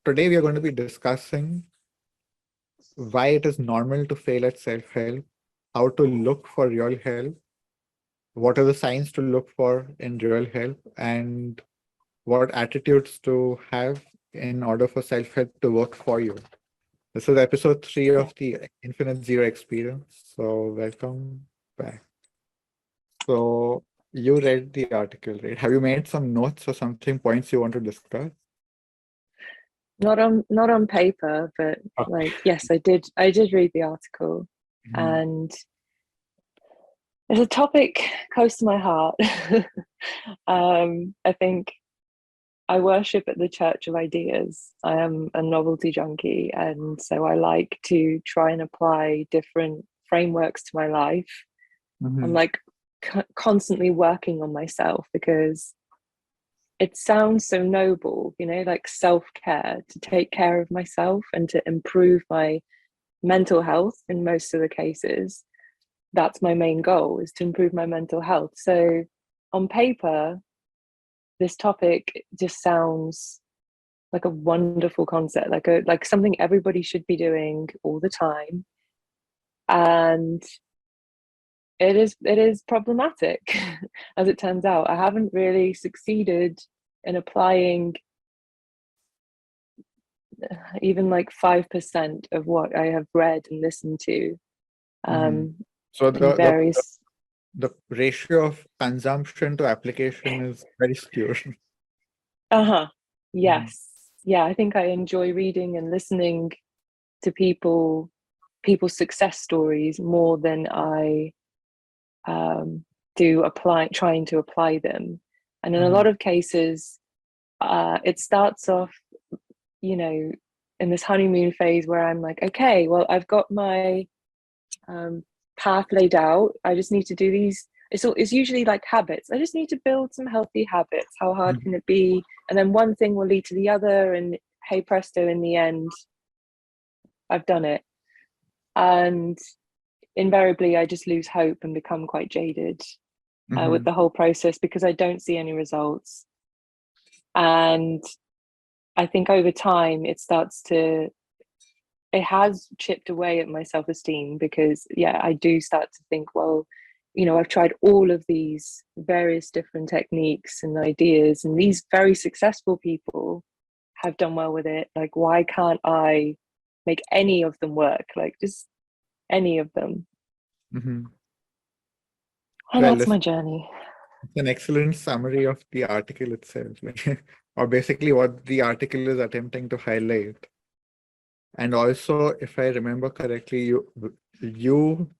today we are going to be discussing why it is normal to fail at self-help, how to look for real help, what are the signs to look for in real help, and what attitudes to have in order for self-help to work for you. This is episode 3 of the Infinite Zero Experience. So welcome back. So you read the article, right? Have you made some notes or something, points you want to discuss? Not on paper, but yes, I did read the article. And it's a topic close to my heart. I think I worship at the Church of Ideas. I am a novelty junkie, and so I like to try and apply different frameworks to my life. I'm like constantly working on myself because it sounds so noble, like self-care, to take care of myself and to improve my mental health. In most of the cases, that's my main goal, is to improve my mental health. So on paper, this topic just sounds like a wonderful concept, like something everybody should be doing all the time. And it is problematic. As it turns out, I haven't really succeeded in applying even like 5% of what I have read and listened to. So the ratio of consumption to application is very skewed. Yes. Yeah, I think I enjoy reading and listening to people's success stories more than I do trying to apply them. And in a lot of cases, it starts off, in this honeymoon phase where I'm like, okay, well, I've got my path laid out. I just need to do these. It's usually like habits. I just need to build some healthy habits. How hard can it be? And then one thing will lead to the other, and hey presto, in the end, I've done it. And invariably, I just lose hope and become quite jaded with the whole process because I don't see any results. And I think over time, it has chipped away at my self-esteem because, I do start to think, well, I've tried all of these various different techniques and ideas, and these very successful people have done well with it. Like, why can't I make any of them work? Like, just any of them. And that's my journey. It's an excellent summary of the article itself, or basically what the article is attempting to highlight. And also, if I remember correctly, you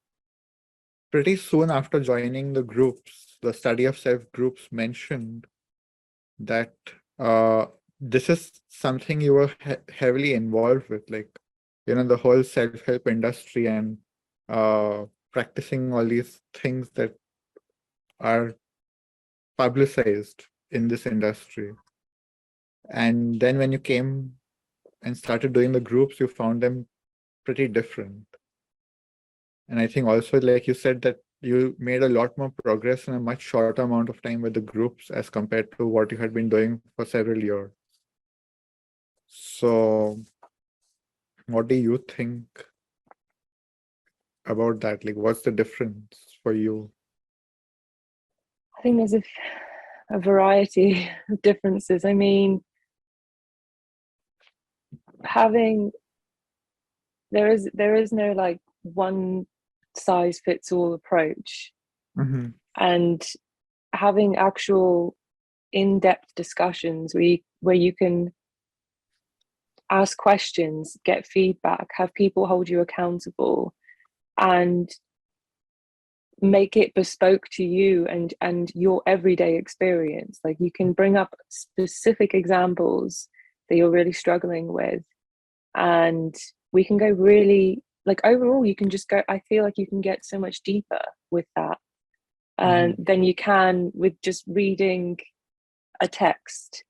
pretty soon after joining the groups, the study of self groups, mentioned that this is something you were heavily involved with, the whole self-help industry and practicing all these things that are publicized in this industry. And then when you came and started doing the groups, you found them pretty different. And I think also, like you said, that you made a lot more progress in a much shorter amount of time with the groups as compared to what you had been doing for several years. So what do you think about that? Like, what's the difference for you? I think there's a variety of differences. I mean, there is no like one size fits all approach. And having actual in-depth discussions where you can ask questions, get feedback, have people hold you accountable, and make it bespoke to you and your everyday experience. Like, you can bring up specific examples that you're really struggling with, and we can go really, like, overall you can just go, I feel like you can get so much deeper with that than you can with just reading a text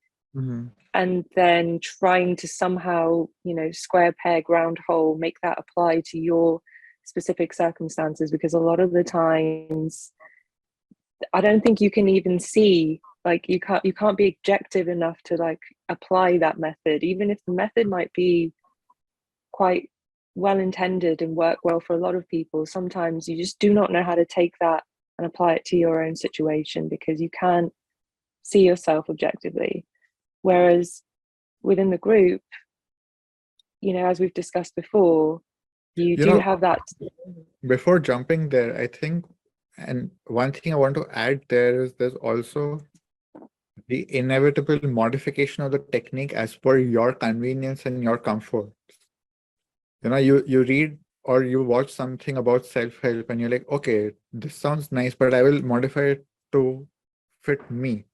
and then trying to somehow, square peg round hole, make that apply to your specific circumstances. Because a lot of the times I don't think you can even see Like you can't be objective enough to like apply that method, even if the method might be quite well intended and work well for a lot of people. Sometimes you just do not know how to take that and apply it to your own situation because you can't see yourself objectively. Whereas within the group, you know, as we've discussed before, you do have that. Before jumping there, I think, and one thing I want to add there is there's also the inevitable modification of the technique as per your convenience and your comfort. You know, you read or you watch something about self-help and you're like, okay, this sounds nice, but I will modify it to fit me.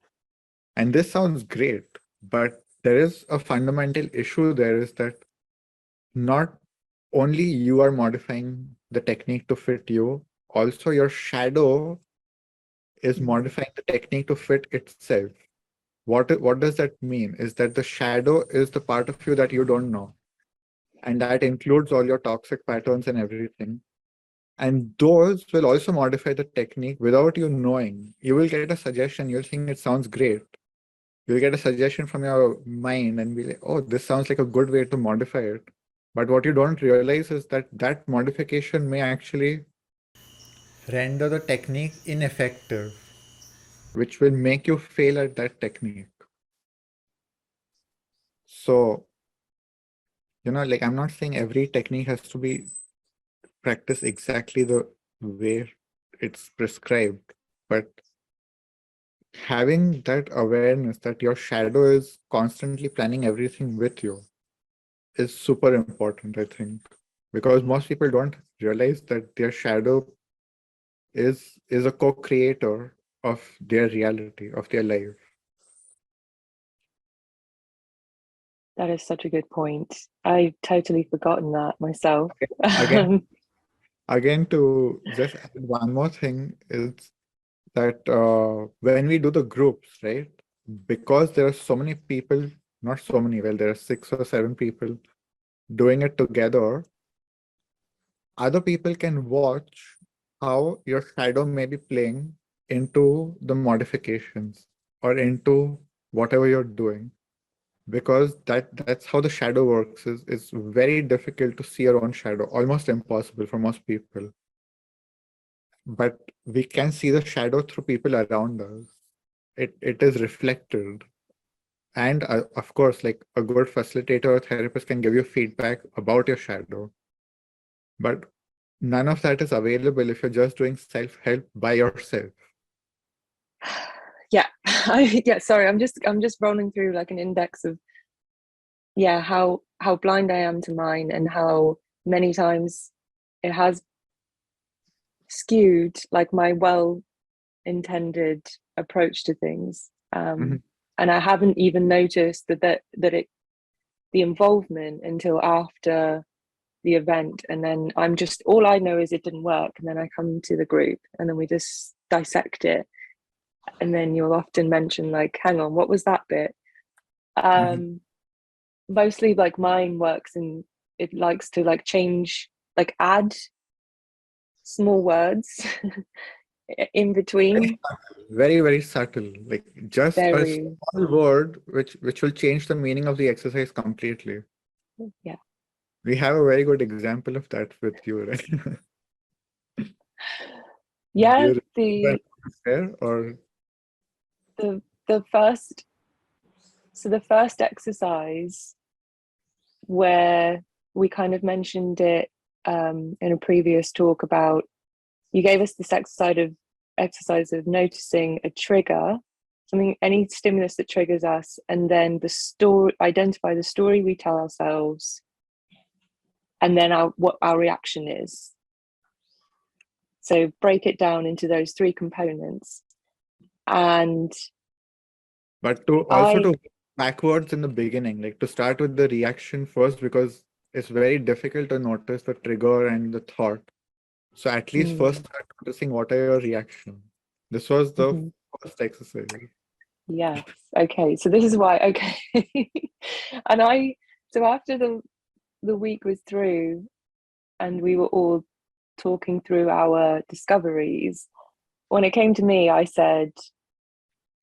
And this sounds great, but there is a fundamental issue there is that not only you are modifying the technique to fit you, also your shadow is modifying the technique to fit itself. What does that mean? Is that the shadow is the part of you that you don't know. And that includes all your toxic patterns and everything. And those will also modify the technique without you knowing. You will get a suggestion, you'll think it sounds great. You'll get a suggestion from your mind and be like, oh, this sounds like a good way to modify it. But what you don't realize is that that modification may actually render the technique ineffective, which will make you fail at that technique. So, you know, like I'm not saying every technique has to be practiced exactly the way it's prescribed, but having that awareness that your shadow is constantly planning everything with you is super important, I think, because most people don't realize that their shadow is a co-creator of their reality, of their life. That is such a good point. I've totally forgotten that myself. Again, to just add one more thing is that when we do the groups, right, because there are so many people, not so many, well, there are 6 or 7 people doing it together, other people can watch how your shadow may be playing into the modifications or into whatever you're doing. Because that's how the shadow works is it's very difficult to see your own shadow, almost impossible for most people. But we can see the shadow through people around us. It is reflected. And of course, like a good facilitator or therapist can give you feedback about your shadow. But none of that is available if you're just doing self-help by yourself. Yeah, sorry, I'm just rolling through like an index of how blind I am to mine and how many times it has skewed like my well-intended approach to things. And I haven't even noticed that it the involvement until after the event, and then I'm just, all I know is it didn't work, and then I come to the group and then we just dissect it, and then you'll often mention like, hang on, what was that bit? Mostly like mine works and it likes to like change, like add small words in between. Very, very subtle, like just a Very, small word which will change the meaning of the exercise completely. yeah. We have a very good example of that with you, right? Yeah, the or the first, so the first exercise where we kind of mentioned it in a previous talk about, you gave us this exercise of noticing a trigger, something, any stimulus that triggers us, and then identify the story we tell ourselves, and then what our reaction is. So break it down into those 3 components. And but to also to backwards in the beginning, like to start with the reaction first, because it's very difficult to notice the trigger and the thought. So at least first start noticing what are your reactions. This was the first exercise. Yes. Okay. So this is why. Okay. And so after the week was through, and we were all talking through our discoveries, when it came to me, I said,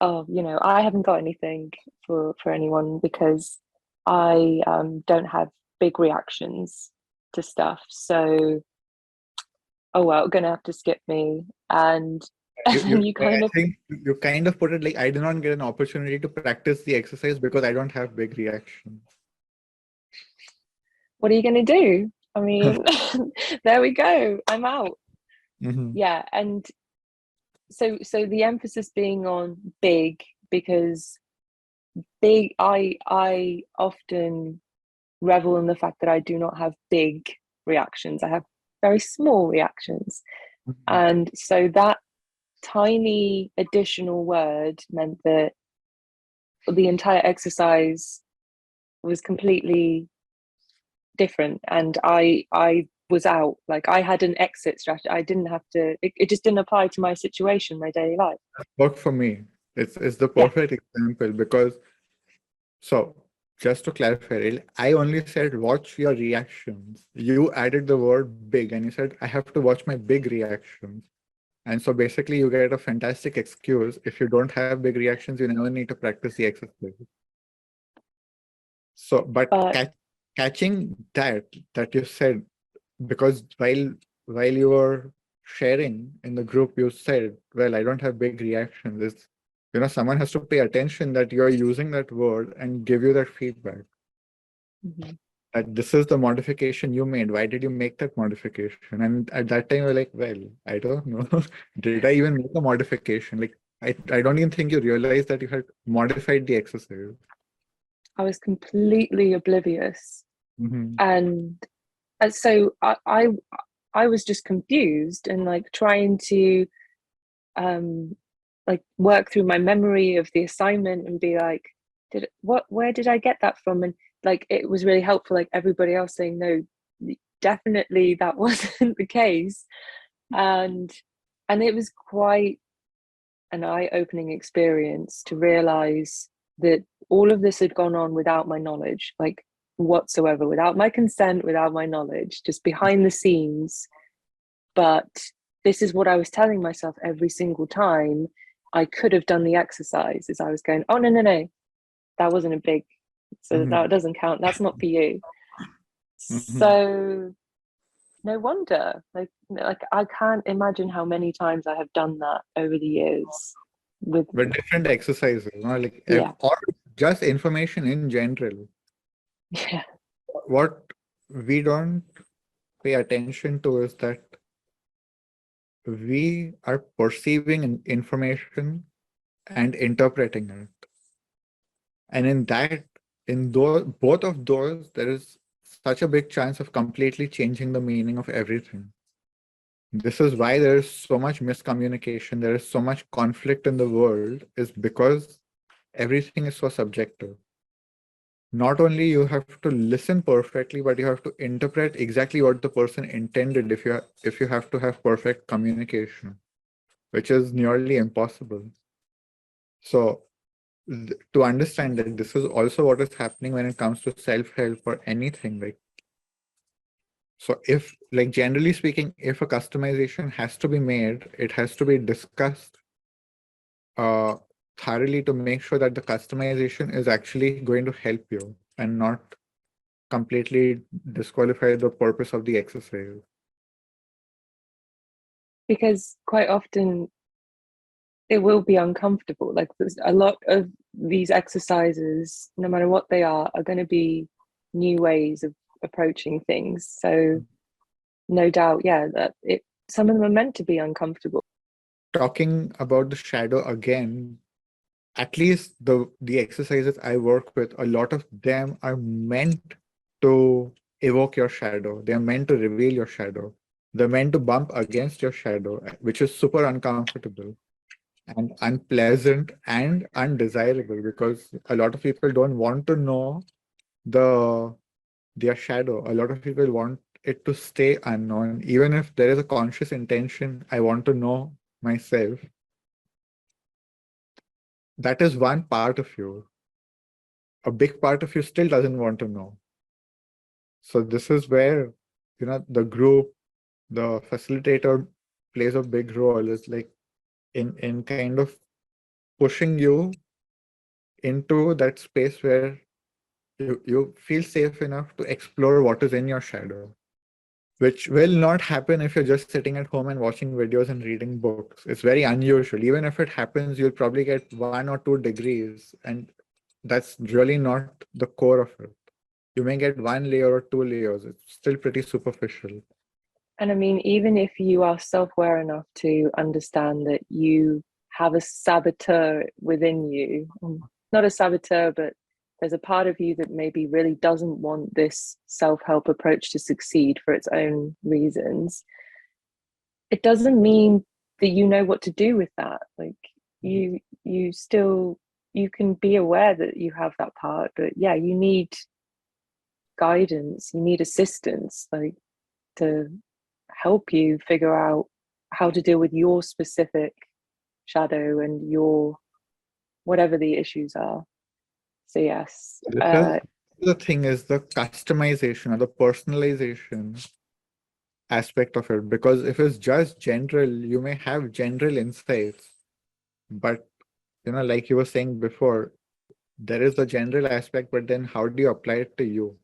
Oh, I haven't got anything for anyone because I don't have big reactions to stuff. So, oh well, gonna have to skip me. And and then you I kind of think you kind of put it like I did not get an opportunity to practice the exercise because I don't have big reactions. what are you gonna do? I mean, there we go. I'm out. Mm-hmm. Yeah, and so the emphasis being on big because big I often revel in the fact that I do not have big reactions. I have very small reactions. Mm-hmm. And so that tiny additional word meant that the entire exercise was completely different and I was out. Like I had an exit strategy. I didn't have to it just didn't apply to my situation, my daily life. Worked for me. It's the Yeah. perfect example because so just to clarify, I only said watch your reactions. You added the word big and you said I have to watch my big reactions. And so basically you get a fantastic excuse. If you don't have big reactions, you never need to practice the exercise. So, but But catching that you said, because while you were sharing in the group, you said, well, I don't have big reactions. It's, someone has to pay attention that you're using that word and give you that feedback. mhm. That this is the modification you made. Why did you make that modification? And at that time, you're like, well, I don't know. Did I even make a modification? Like, I don't even think you realized that you had modified the exercise. I was completely oblivious. Mm-hmm. And so I was just confused and like trying to um like work through my memory of the assignment and be like, where did I get that from? And like it was really helpful, like everybody else saying, no, definitely that wasn't the case. And it was quite an eye-opening experience to realize that all of this had gone on without my knowledge, like whatsoever, without my consent, without my knowledge, just behind the scenes. But this is what I was telling myself every single time I could have done the exercise. Is I was going, oh no, that wasn't a big, so Mm-hmm. that doesn't count. That's not for you. Mm-hmm. So no wonder. Like I can't imagine how many times I have done that over the years. With But different exercises, like yeah, or just information in general. yeah. What we don't pay attention to is that we are perceiving information and interpreting it. And in both of those, there is such a big chance of completely changing the meaning of everything. This is why there is so much miscommunication, there is so much conflict in the world, is because everything is so subjective. Not only you have to listen perfectly, but you have to interpret exactly what the person intended if you have to have perfect communication, which is nearly impossible. So to understand that this is also what is happening when it comes to self-help or anything, like, so if, like, generally speaking, if a customization has to be made, it has to be discussed uh thoroughly to make sure that the customization is actually going to help you and not completely disqualify the purpose of the exercise. Because quite often it will be uncomfortable. Like there's a lot of these exercises, no matter what they are going to be new ways of approaching things. So no doubt, yeah, that some of them are meant to be uncomfortable. Talking about the shadow again, at least the exercises I work with, a lot of them are meant to evoke your shadow. They're meant to reveal your shadow. They're meant to bump against your shadow, which is super uncomfortable and unpleasant and undesirable because a lot of people don't want to know the their shadow. A lot of people want it to stay unknown. Even if there is a conscious intention, I want to know myself. That is one part of you. A big part of you still doesn't want to know. So this is where, the group, the facilitator plays a big role. Is like in kind of pushing you into that space where you feel safe enough to explore what is in your shadow, which will not happen if you're just sitting at home and watching videos and reading books. It's very unusual. Even if it happens, you'll probably get 1 or 2 degrees, and that's really not the core of it. You may get 1 layer or 2 layers. It's still pretty superficial. And I mean, even if you are self-aware enough to understand that you have a saboteur within you, not a saboteur, but there's a part of you that maybe really doesn't want this self-help approach to succeed for its own reasons, it doesn't mean that you know what to do with that. Like you still, you can be aware that you have that part, but yeah, you need guidance, you need assistance, like to help you figure out how to deal with your specific shadow and your whatever the issues are. So yes, The thing is the customization or the personalization aspect of it, because if it's just general, you may have general insights, but like you were saying before, there is the general aspect, but then how do you apply it to you?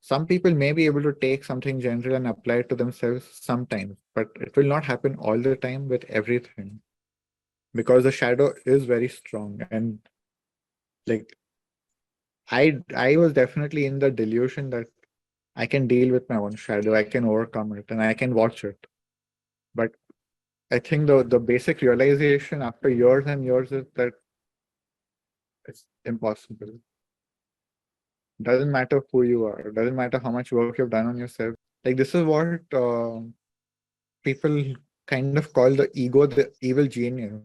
Some people may be able to take something general and apply it to themselves sometimes, but it will not happen all the time with everything, because the shadow is very strong. And like I was definitely in the delusion that I can deal with my own shadow, I can overcome it, and I can watch it. But I think the basic realization after years and years is that it's impossible. Doesn't matter who you are, doesn't matter how much work you've done on yourself. Like this is what people kind of call the ego the evil genius.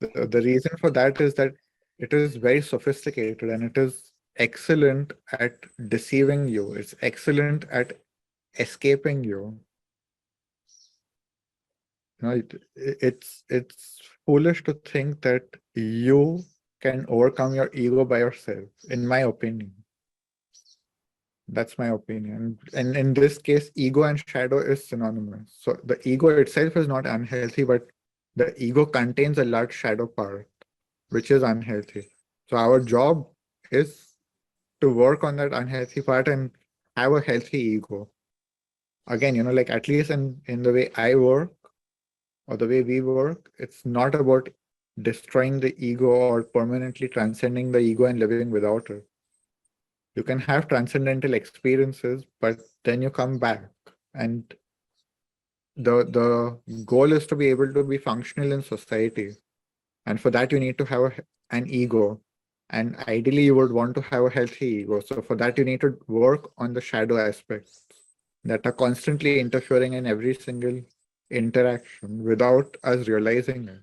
The reason for that is that it is very sophisticated and it is excellent at deceiving you. It's excellent at escaping you. It's foolish to think that you can overcome your ego by yourself, in my opinion. That's my opinion. And in this case, ego and shadow is synonymous. So the ego itself is not unhealthy, but the ego contains a large shadow part, which is unhealthy. So our job is to work on that unhealthy part and have a healthy ego. Again, like at least in the way I work or the way we work, it's not about destroying the ego or permanently transcending the ego and living without it. You can have transcendental experiences, but then you come back. And the goal is to be able to be functional in society. And for that, you need to have an ego. And ideally, you would want to have a healthy ego. So for that, you need to work on the shadow aspects that are constantly interfering in every single interaction without us realizing it.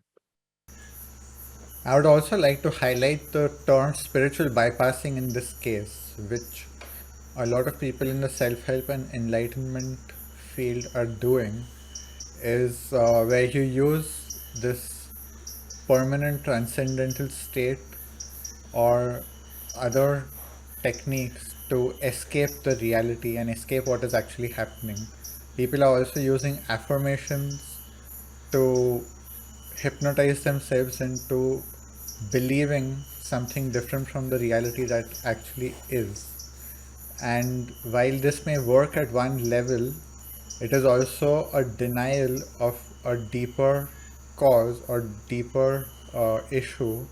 I would also like to highlight the term spiritual bypassing in this case, which a lot of people in the self-help and enlightenment field are doing, is where you use this permanent transcendental state or other techniques to escape the reality and escape what is actually happening. People are also using affirmations to hypnotize themselves into believing something different from the reality that actually is. And while this may work at one level, it is also a denial of a deeper cause or deeper issue,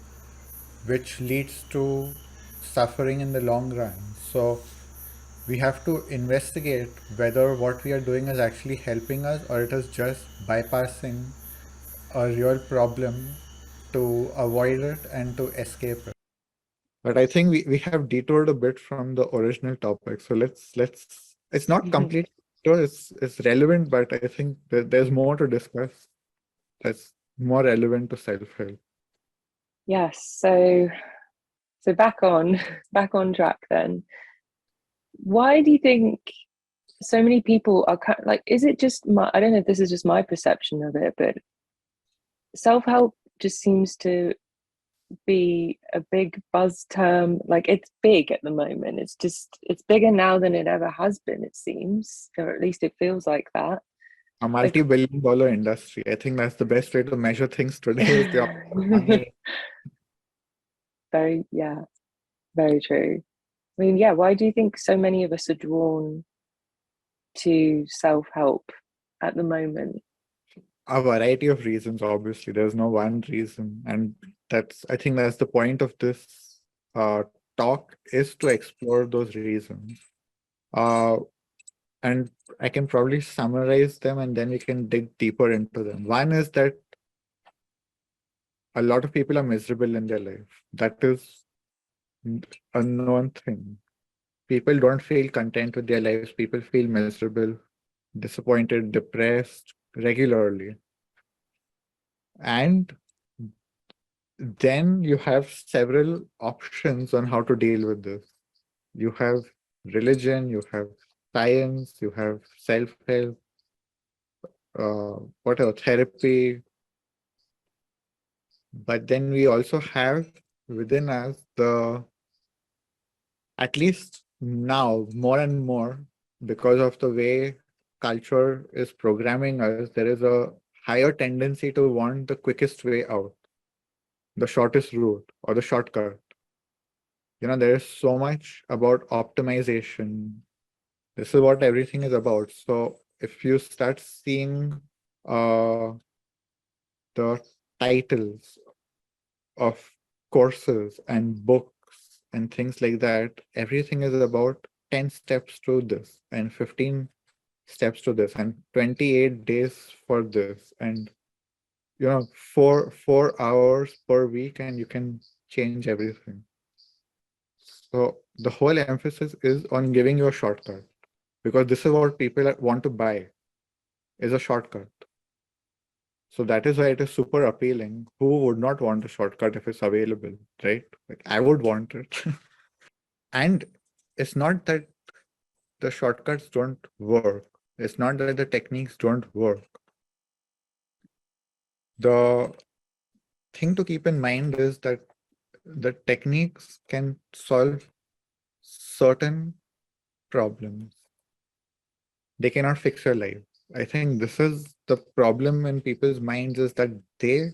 which leads to suffering in the long run. So we have to investigate whether what we are doing is actually helping us or it is just bypassing a real problem to avoid it and to escape it. But I think we have detoured a bit from the original topic. So let's it's not complete, it's relevant, but I think there's more to discuss that's more relevant to self-help. Yes, so back on back on track then. Why do you think so many people are kind of like, is it just my, I don't know if this is just my perception of it, but self-help just seems to be a big buzz term. Like it's big at the moment. It's bigger now than it ever has been, it seems, or at least it feels like that. A Like, multi-billion-dollar industry. I think that's the best way to measure things today is the amount of money. very, yeah, very true. I mean, yeah, why do you think so many of us are drawn to self-help at the moment? A variety of reasons, obviously. There's no one reason. And I think that's the point of this uh, talk is to explore those reasons. Uh, and I can probably summarize them and then we can dig deeper into them. One is that a lot of people are miserable in their life. That is a known thing. People don't feel content with their lives. People feel miserable, disappointed, depressed regularly. And then you have several options on how to deal with this. You have religion, you have science, you have self-help, whatever, therapy. But then we also have within us at least now, more and more, because of the way culture is programming us, there is a higher tendency to want the quickest way out, the shortest route or the shortcut. There is so much about optimization. This is what everything is about. So if you start seeing uh, the titles of courses and books and things like that, everything is about 10 steps to this and 15 steps to this and 28 days for this and 4 hours per week and you can change everything. So the whole emphasis is on giving you a shortcut because this is what people want to buy is a shortcut. So that is why it is super appealing. Who would not want a shortcut if it's available, right? Like I would want it. And it's not that the shortcuts don't work. It's not that the techniques don't work. The thing to keep in mind is that the techniques can solve certain problems. They cannot fix your life. I think this is the problem in people's minds is that they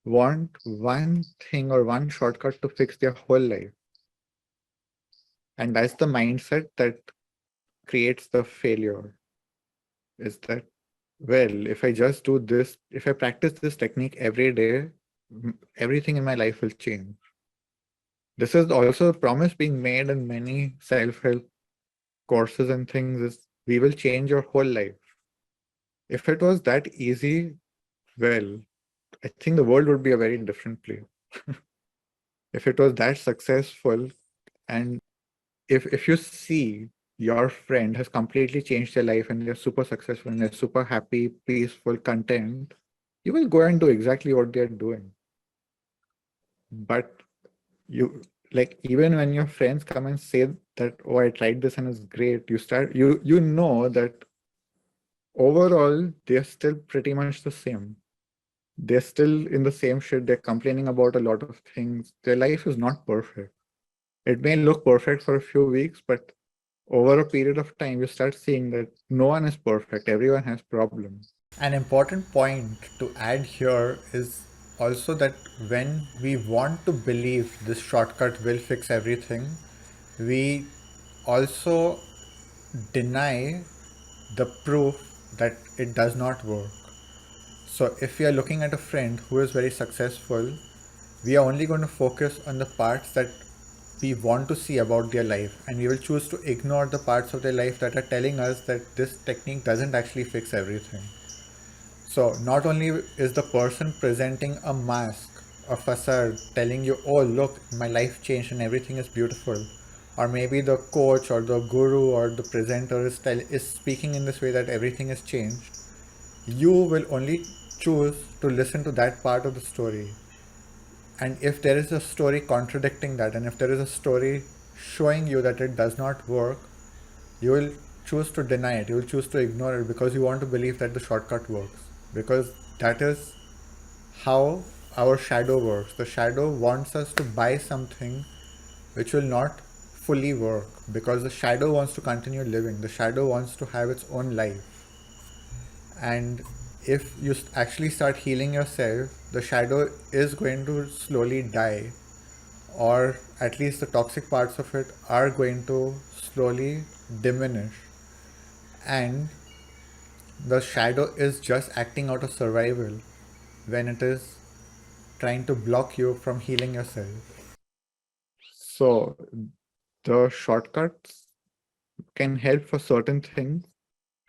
want one thing or one shortcut to fix their whole life. And that's the mindset that creates the failure. Is that, well, if I just do this, if I practice this technique every day, everything in my life will change. This is also a promise being made in many self-help courses and things is we will change your whole life. If it was that easy, well, I think the world would be a very different place. If it was that successful and if you see your friend has completely changed their life and they're super successful and they're super happy, peaceful, content, you will go and do exactly what they're doing. But you like even when your friends come and say that, oh, I tried this and it's great, you know that overall they're still pretty much the same. They're still in the same shit. They're complaining about a lot of things. Their life is not perfect. It may look perfect for a few weeks, but over a period of time, you start seeing that no one is perfect. Everyone has problems. An important point to add here is also that when we want to believe this shortcut will fix everything, we also deny the proof that it does not work. So if we are looking at a friend who is very successful, we are only going to focus on the parts that we want to see about their life, and we will choose to ignore the parts of their life that are telling us that this technique doesn't actually fix everything. So not only is the person presenting a mask, a facade, telling you, oh look, my life changed and everything is beautiful, or maybe the coach or the guru or the presenter is speaking in this way that everything has changed, you will only choose to listen to that part of the story. And if there is a story contradicting that, and if there is a story showing you that it does not work, you will choose to deny it. You will choose to ignore it because you want to believe that the shortcut works. Because that is how our shadow works. The shadow wants us to buy something which will not fully work because the shadow wants to continue living. The shadow wants to have its own life. And if you actually start healing yourself, the shadow is going to slowly die, or at least the toxic parts of it are going to slowly diminish. And the shadow is just acting out of survival when it is trying to block you from healing yourself. So, the shortcuts can help for certain things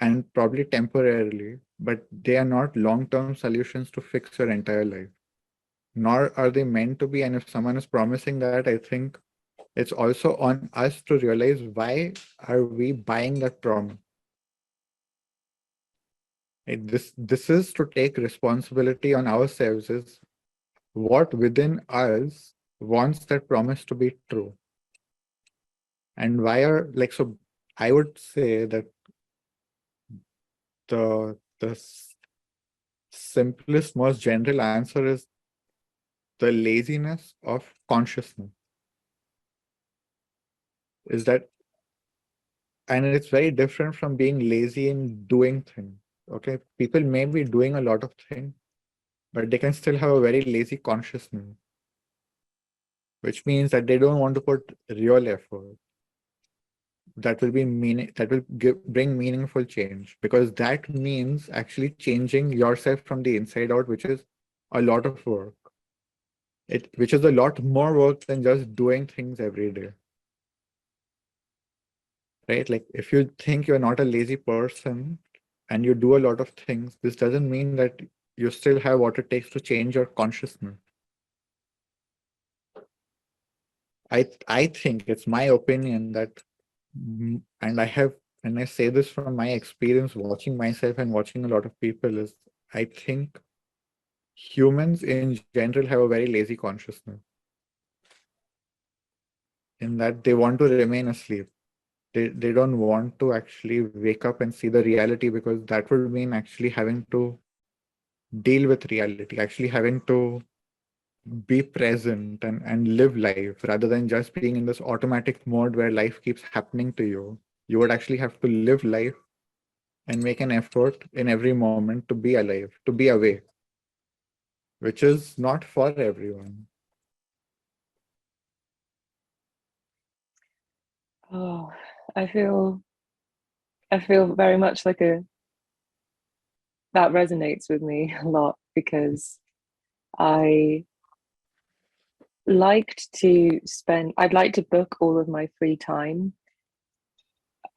and probably temporarily, but they are not long term solutions to fix your entire life. Nor are they meant to be. And if someone is promising that, I think it's also on us to realize why are we buying that promise. This is to take responsibility on ourselves. Is what within us wants that promise to be true, and why are like so. I would say that the simplest, most general answer is the laziness of consciousness. Is that, and it's very different from being lazy in doing things. Okay, people may be doing a lot of things, but they can still have a very lazy consciousness, which means that they don't want to put real effort. That will be bring meaningful change, because that means actually changing yourself from the inside out, which is a lot of work. Which is a lot more work than just doing things every day. Right? Like if you think you're not a lazy person and you do a lot of things, this doesn't mean that you still have what it takes to change your consciousness. I think it's my opinion that, and I say this from my experience watching myself and watching a lot of people, is I think humans in general have a very lazy consciousness in that they want to remain asleep. They don't want to actually wake up and see the reality, because that would mean actually having to deal with reality, actually having to be present and live life rather than just being in this automatic mode where life keeps happening to you. You would actually have to live life and make an effort in every moment to be alive, to be awake, which is not for everyone. Oh, I feel I feel very much like a that resonates with me a lot because I I'd like to book all of my free time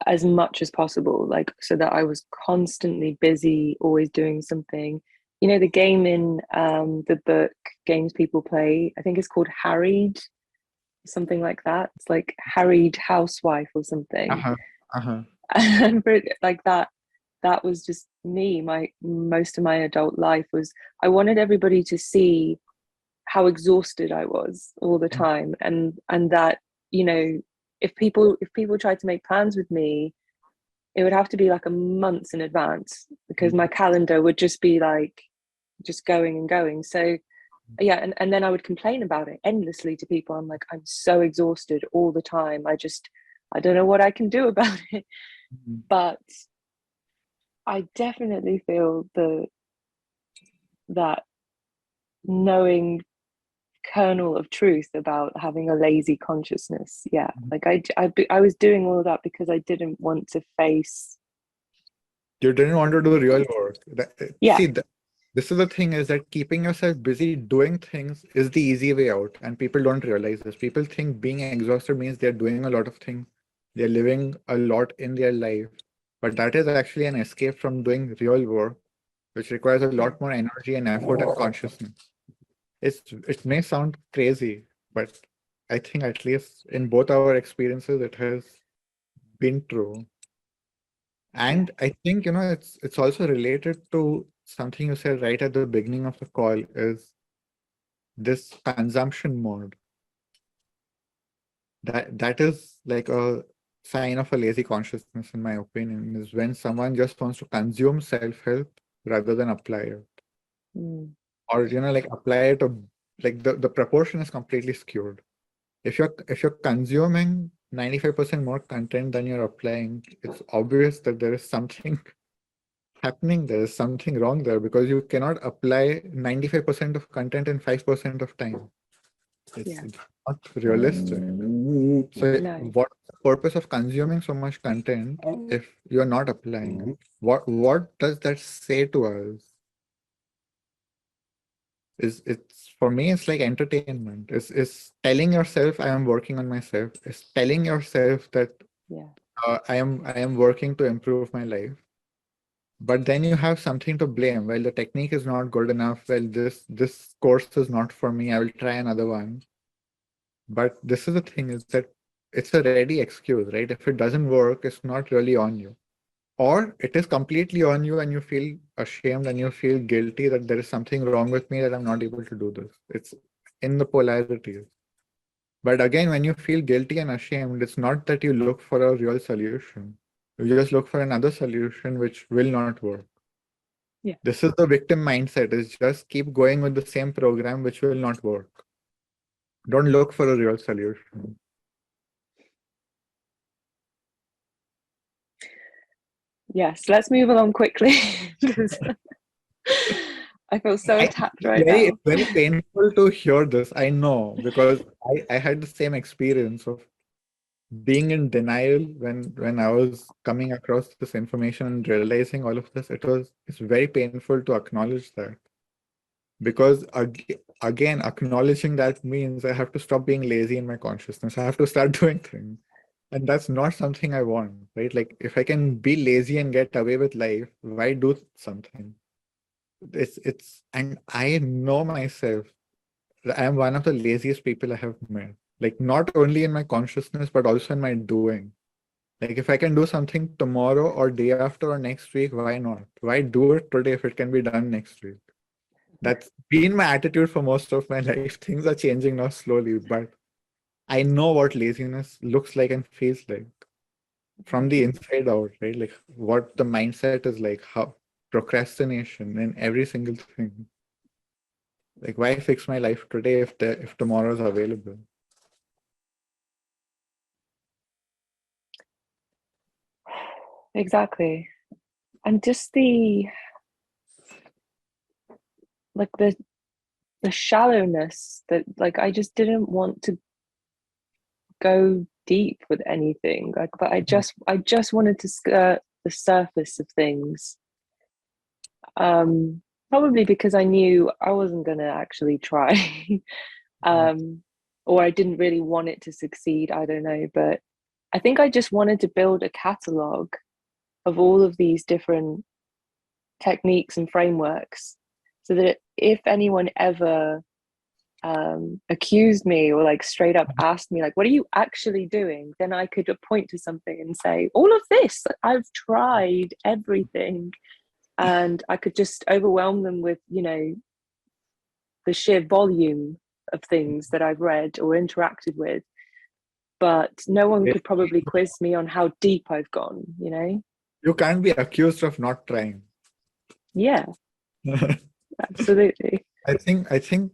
as much as possible, like so that I was constantly busy, always doing something. You know, the game in the book Games People Play, I think it's called Harried, something like that. It's like Harried Housewife or something. Uh-huh. Uh-huh. And like that was just me. My most of my adult life was I wanted everybody to see how exhausted I was all the time, and that, you know, if people tried to make plans with me, it would have to be like a months in advance because my calendar would just be like just going and going. So yeah, and then I would complain about it endlessly to people. I'm like, I'm so exhausted all the time. I don't know what I can do about it. But I definitely feel that knowing kernel of truth about having a lazy consciousness. Yeah, like I was doing all of that because I didn't want to face. You didn't want to do real work. Yeah. This is the thing, is that keeping yourself busy doing things is the easy way out, and people don't realize this. People think being exhausted means they're doing a lot of things, they're living a lot in their life, but that is actually an escape from doing real work, which requires a lot more energy and effort and consciousness. It may sound crazy, but I think at least in both our experiences, it has been true. And Yeah. I think, it's also related to something you said right at the beginning of the call, is this consumption mode. That is like a sign of a lazy consciousness, in my opinion, is when someone just wants to consume self-help rather than apply it. Mm. Or, like apply it, or like the proportion is completely skewed. If you're consuming 95% more content than you're applying, it's obvious that there is something happening there? Is something wrong there? Because you cannot apply 95% of content in 5% of time. It's not realistic. So No. what's the purpose of consuming so much content if you're not applying it? What does that say to us? It's for me, it's like entertainment. It's telling yourself I am working on myself. It's telling yourself that I am working to improve my life. But then you have something to blame. Well, the technique is not good enough. Well, this course is not for me. I will try another one. But this is the thing, is that it's a ready excuse, right? If it doesn't work, it's not really on you. Or it is completely on you and you feel ashamed and you feel guilty that there is something wrong with me that I'm not able to do this. It's in the polarities. But again, when you feel guilty and ashamed, it's not that you look for a real solution. You just look for another solution which will not work. Yeah. This is the victim mindset, is just keep going with the same program which will not work. Don't look for a real solution. Yes, let's move along quickly because I feel so attacked right now. It's very painful to hear this. I know, because I had the same experience of being in denial when I was coming across this information and realizing all of this. It's very painful to acknowledge that, because again, acknowledging that means I have to stop being lazy in my consciousness. I have to start doing things, and that's not something I want, right? Like, if I can be lazy and get away with life, why do something? And I know myself. I am one of the laziest people I have met. Like, not only in my consciousness, but also in my doing. Like, if I can do something tomorrow or day after or next week, why not? Why do it today if it can be done next week? That's been my attitude for most of my life. Things are changing now slowly, but I know what laziness looks like and feels like from the inside out, right? Like, what the mindset is like, how procrastination in every single thing. Like, why fix my life today if tomorrow is available? Exactly. And just the shallowness that, like, I just didn't want to go deep with anything. Like, but I just wanted to skirt the surface of things. Probably because I knew I wasn't gonna actually try. Or I didn't really want it to succeed. I don't know, but I think I just wanted to build a catalog of all of these different techniques and frameworks, so that if anyone ever accused me or like straight up asked me like, what are you actually doing, then I could point to something and say, all of this, I've tried everything. And I could just overwhelm them with, the sheer volume of things that I've read or interacted with. But no one could probably quiz me on how deep I've gone, You can't be accused of not trying. Yeah, absolutely. I think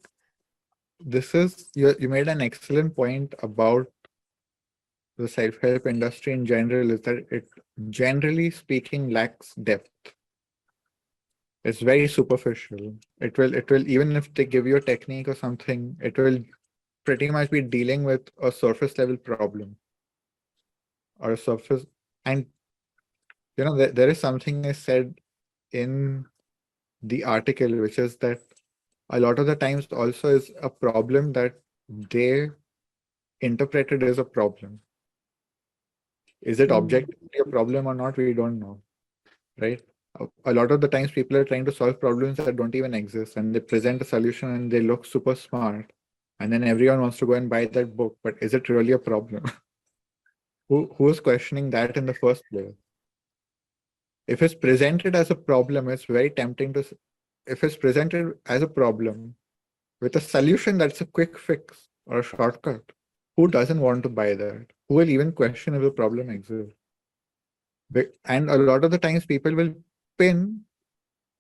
this is, you made an excellent point about the self-help industry in general, is that it, generally speaking, lacks depth. It's very superficial. It will even if they give you a technique or something, it will pretty much be dealing with a surface level problem or a surface. And there is something I said in the article, which is that a lot of the times also is a problem that they interpreted as a problem. Is it objectively a problem or not? We don't know, right? A lot of the times people are trying to solve problems that don't even exist, and they present a solution and they look super smart, and then everyone wants to go and buy that book. But is it really a problem? Who's questioning that in the first place? If it's presented as a problem, it's very tempting to. If it's presented as a problem with a solution that's a quick fix or a shortcut, who doesn't want to buy that? Who will even question if the problem exists? And a lot of the times people will pin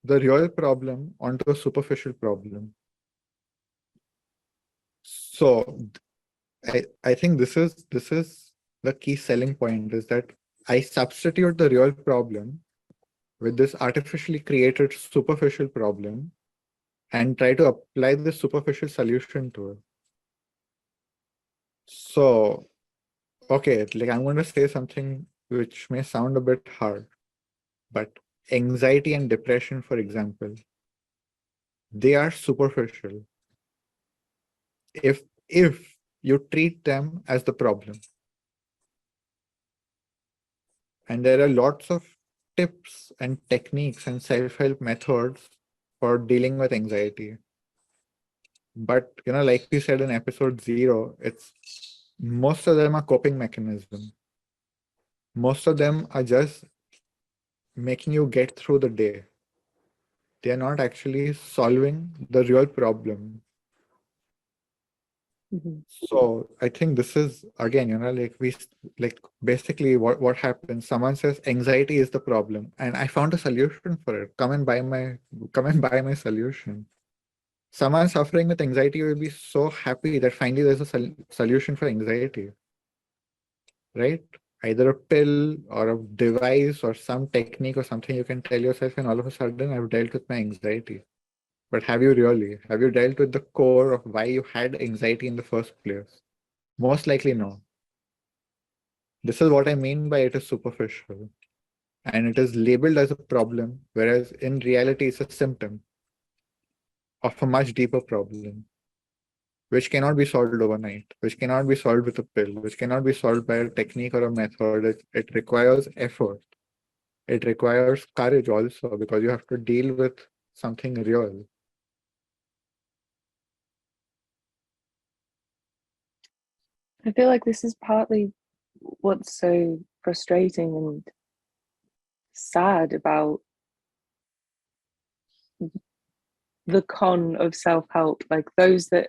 the real problem onto a superficial problem. So I think this is the key selling point, is that I substitute the real problem with this artificially created superficial problem and try to apply the superficial solution to it. So, okay, like I'm going to say something which may sound a bit hard, but anxiety and depression, for example, they are superficial. If you treat them as the problem, and there are lots of tips and techniques and self-help methods for dealing with anxiety. But like we said in episode 0, it's most of them are coping mechanisms. Most of them are just making you get through the day. They are not actually solving the real problem. Mm-hmm. So I think this is again, like basically what happens. Someone says anxiety is the problem, and I found a solution for it. Come and buy my solution. Someone suffering with anxiety will be so happy that finally there's a solution for anxiety, right? Either a pill or a device or some technique or something you can tell yourself, and all of a sudden I've dealt with my anxiety. But have you really? Have you dealt with the core of why you had anxiety in the first place? Most likely no. This is what I mean by it is superficial. And it is labeled as a problem, whereas in reality it's a symptom of a much deeper problem, which cannot be solved overnight, which cannot be solved with a pill, which cannot be solved by a technique or a method. It requires effort. It requires courage also, because you have to deal with something real. I feel like this is partly what's so frustrating and sad about the con of self-help, like those that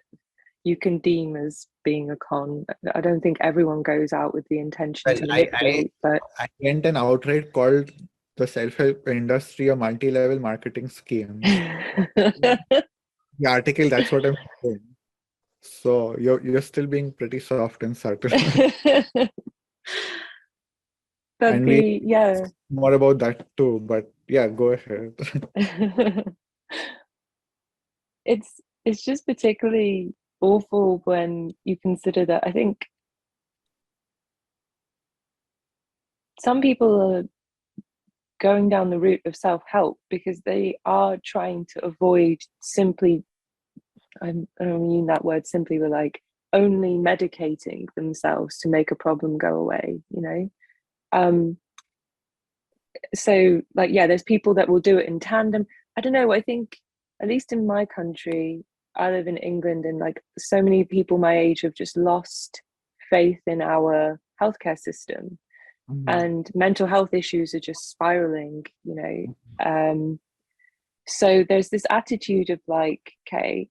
you can deem as being a con. I don't think everyone goes out with the intention to manipulate, but I went and outright called the self-help industry a multi-level marketing scheme. The article, that's what I'm saying. So you're still being pretty soft and subtle. but And the maybe more about that too, but yeah, go ahead. it's just particularly awful when you consider that I think some people are going down the route of self-help because they are trying to avoid simply, I don't mean that word simply, but like only medicating themselves to make a problem go away, so like, yeah, there's people that will do it in tandem. I don't know, I think at least in my country, I live in England, and like so many people my age have just lost faith in our healthcare system, and mental health issues are just spiraling. So there's this attitude of like, okay,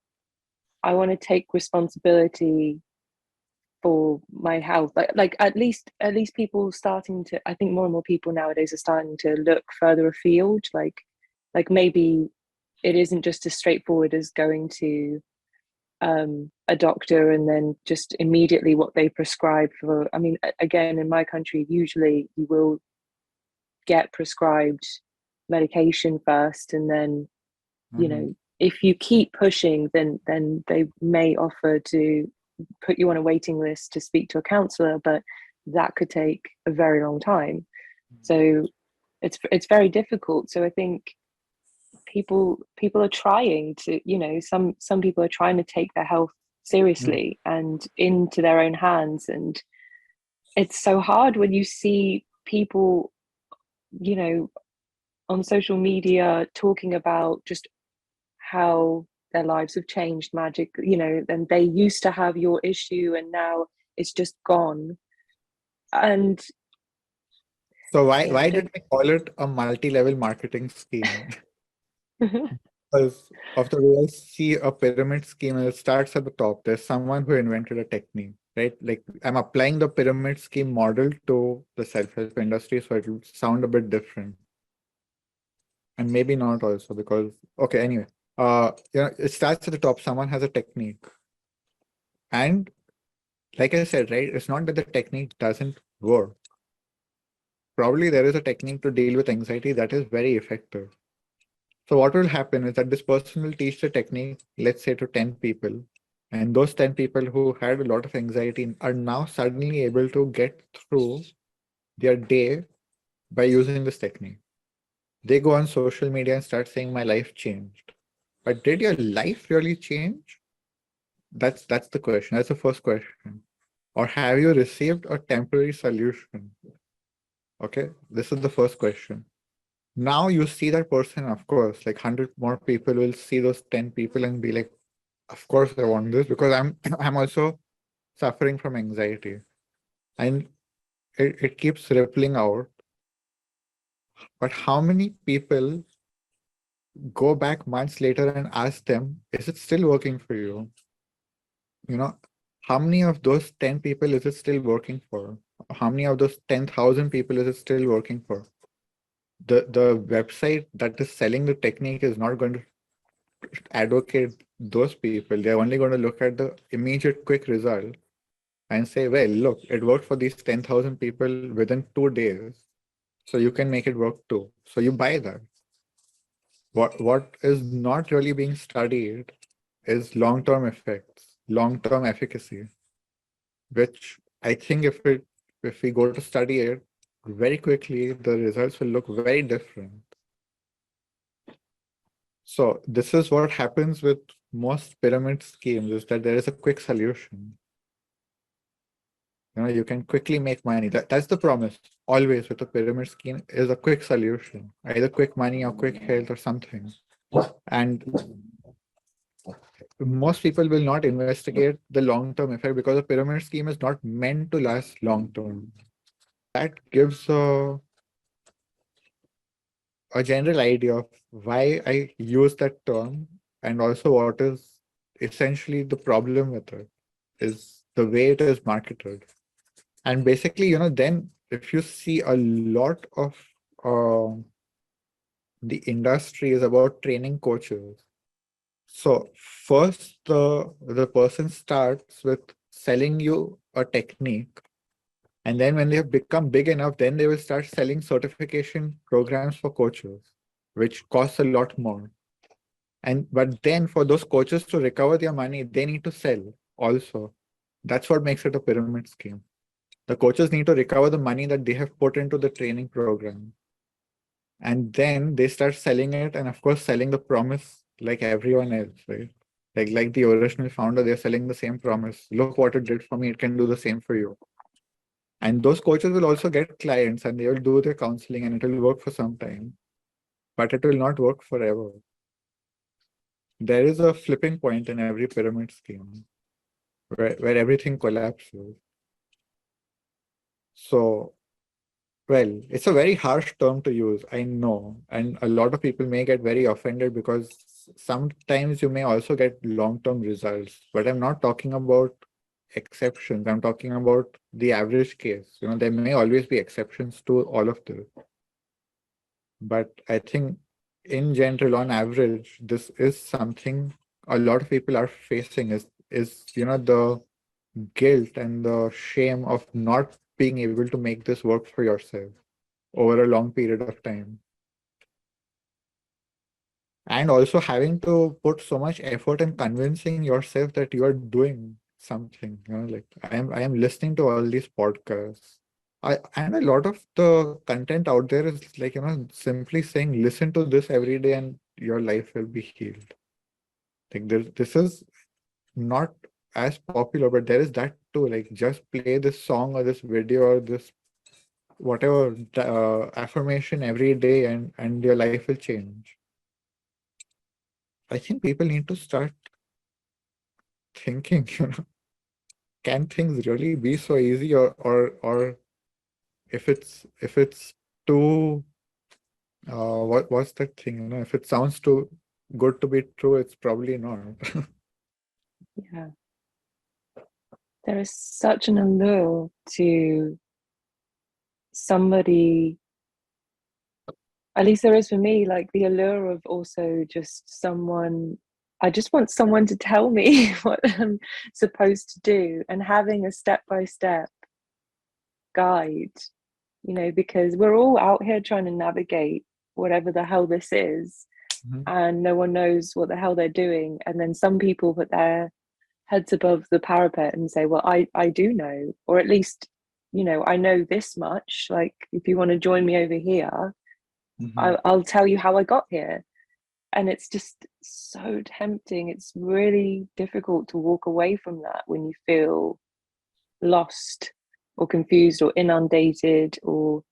I want to take responsibility for my health, like at least people starting to, I think more and more people nowadays are starting to look further afield, like maybe it isn't just as straightforward as going to a doctor and then just immediately what they prescribe for. I mean, again, in my country usually you will get prescribed medication first, and then if you keep pushing, then they may offer to put you on a waiting list to speak to a counselor, but that could take a very long time. So it's very difficult. So I think people are trying to, some people are trying to take their health seriously and into their own hands, and it's so hard when you see people on social media talking about just how their lives have changed magic, and they used to have your issue and now it's just gone. And so why did they call it a multi-level marketing scheme? Because of the way I see a pyramid scheme, it starts at the top. There's someone who invented a technique, right? Like I'm applying the pyramid scheme model to the self-help industry, so it will sound a bit different. And maybe not also because, okay, anyway, it starts at the top. Someone has a technique. And like I said, right, it's not that the technique doesn't work. probably there is a technique to deal with anxiety that is very effective. So what will happen is that this person will teach the technique, let's say to 10 people, and those 10 people who had a lot of anxiety are now suddenly able to get through their day by using this technique. They go on social media and start saying, my life changed. But did your life really change? That's the question. That's the first question. Or have you received a temporary solution? Okay, this is the first question. Now you see that person, of course, like 100 more people will see those 10 people and be like, of course I want this because I'm I'm also suffering from anxiety. And it keeps rippling out. But how many people go back months later and ask them, is it still working for you? You know, how many of those 10 people is it still working for? How many of those 10,000 people is it still working for? The website that is selling the technique is not going to advocate those people. They're only going to look at the immediate quick result and say, well, look, it worked for these 10,000 people within 2 days. So you can make it work too. So you buy that. What is not really being studied is long-term effects, long-term efficacy, which I think if we go to study it very quickly, the results will look very different. So this is what happens with most pyramid schemes, is that there is a quick solution. You can quickly make money. That's the promise. Always with a pyramid scheme is a quick solution, either quick money or quick health or something. And most people will not investigate the long-term effect because the pyramid scheme is not meant to last long-term. That gives a general idea of why I use that term, and also what is essentially the problem with it is the way it is marketed. And basically, then if you see a lot of the industry is about training coaches. So first, the person starts with selling you a technique, and then when they have become big enough, then they will start selling certification programs for coaches, which costs a lot more. But then for those coaches to recover their money, they need to sell also. That's what makes it a pyramid scheme. The coaches need to recover the money that they have put into the training program. And then they start selling it, and of course selling the promise like everyone else, right? Like the original founder, they're selling the same promise. Look what it did for me, it can do the same for you. And those coaches will also get clients and they will do their counseling and it will work for some time, but it will not work forever. There is a flipping point in every pyramid scheme where everything collapses. So, well, it's a very harsh term to use, I know. And a lot of people may get very offended because sometimes you may also get long-term results. But I'm not talking about exceptions. I'm talking about the average case. There may always be exceptions to all of this. But I think in general, on average, this is something a lot of people are facing is the guilt and the shame of not being able to make this work for yourself over a long period of time. And also having to put so much effort in convincing yourself that you are doing something. Like I am listening to all these podcasts. And a lot of the content out there is like, simply saying, listen to this every day and your life will be healed. Like this is not as popular, but there is that too. Like just play this song or this video or this whatever affirmation every day and your life will change. I think people need to start thinking, can things really be so easy, or if it's too what's that thing? If it sounds too good to be true, it's probably not. Yeah. There is such an allure to somebody, at least there is for me, like the allure of also just someone, I just want someone to tell me what I'm supposed to do, and having a step-by-step guide because we're all out here trying to navigate whatever the hell this is, and no one knows what the hell they're doing. And then some people put their heads above the parapet and say, well, I do know, or at least, I know this much. Like, if you want to join me over here, I'll tell you how I got here. And it's just so tempting. It's really difficult to walk away from that when you feel lost or confused or inundated, or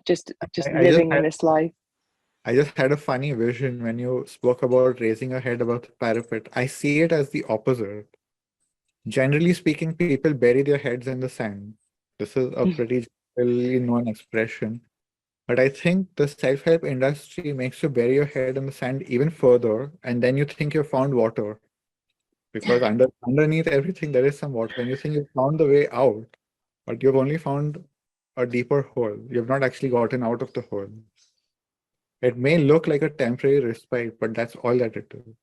just living in this life. I just had a funny vision when you spoke about raising your head above the parapet. I see it as the opposite. Generally speaking, people bury their heads in the sand. This is a pretty generally known expression. But I think the self-help industry makes you bury your head in the sand even further, and then you think you've found water. Because underneath everything, there is some water, and you think you've found the way out, but you've only found a deeper hole. You've not actually gotten out of the hole. It may look like a temporary respite, but that's all that it is.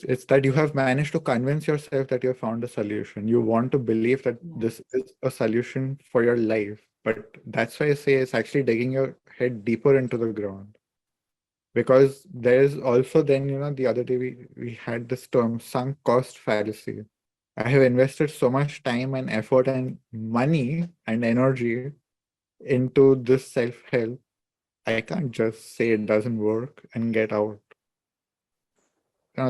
It's that you have managed to convince yourself that you have found a solution. You want to believe that this is a solution for your life. But that's why I say it's actually digging your head deeper into the ground. Because there's also then, the other day we had this term, sunk cost fallacy. I have invested so much time and effort and money and energy into this self-help. I can't just say it doesn't work and get out.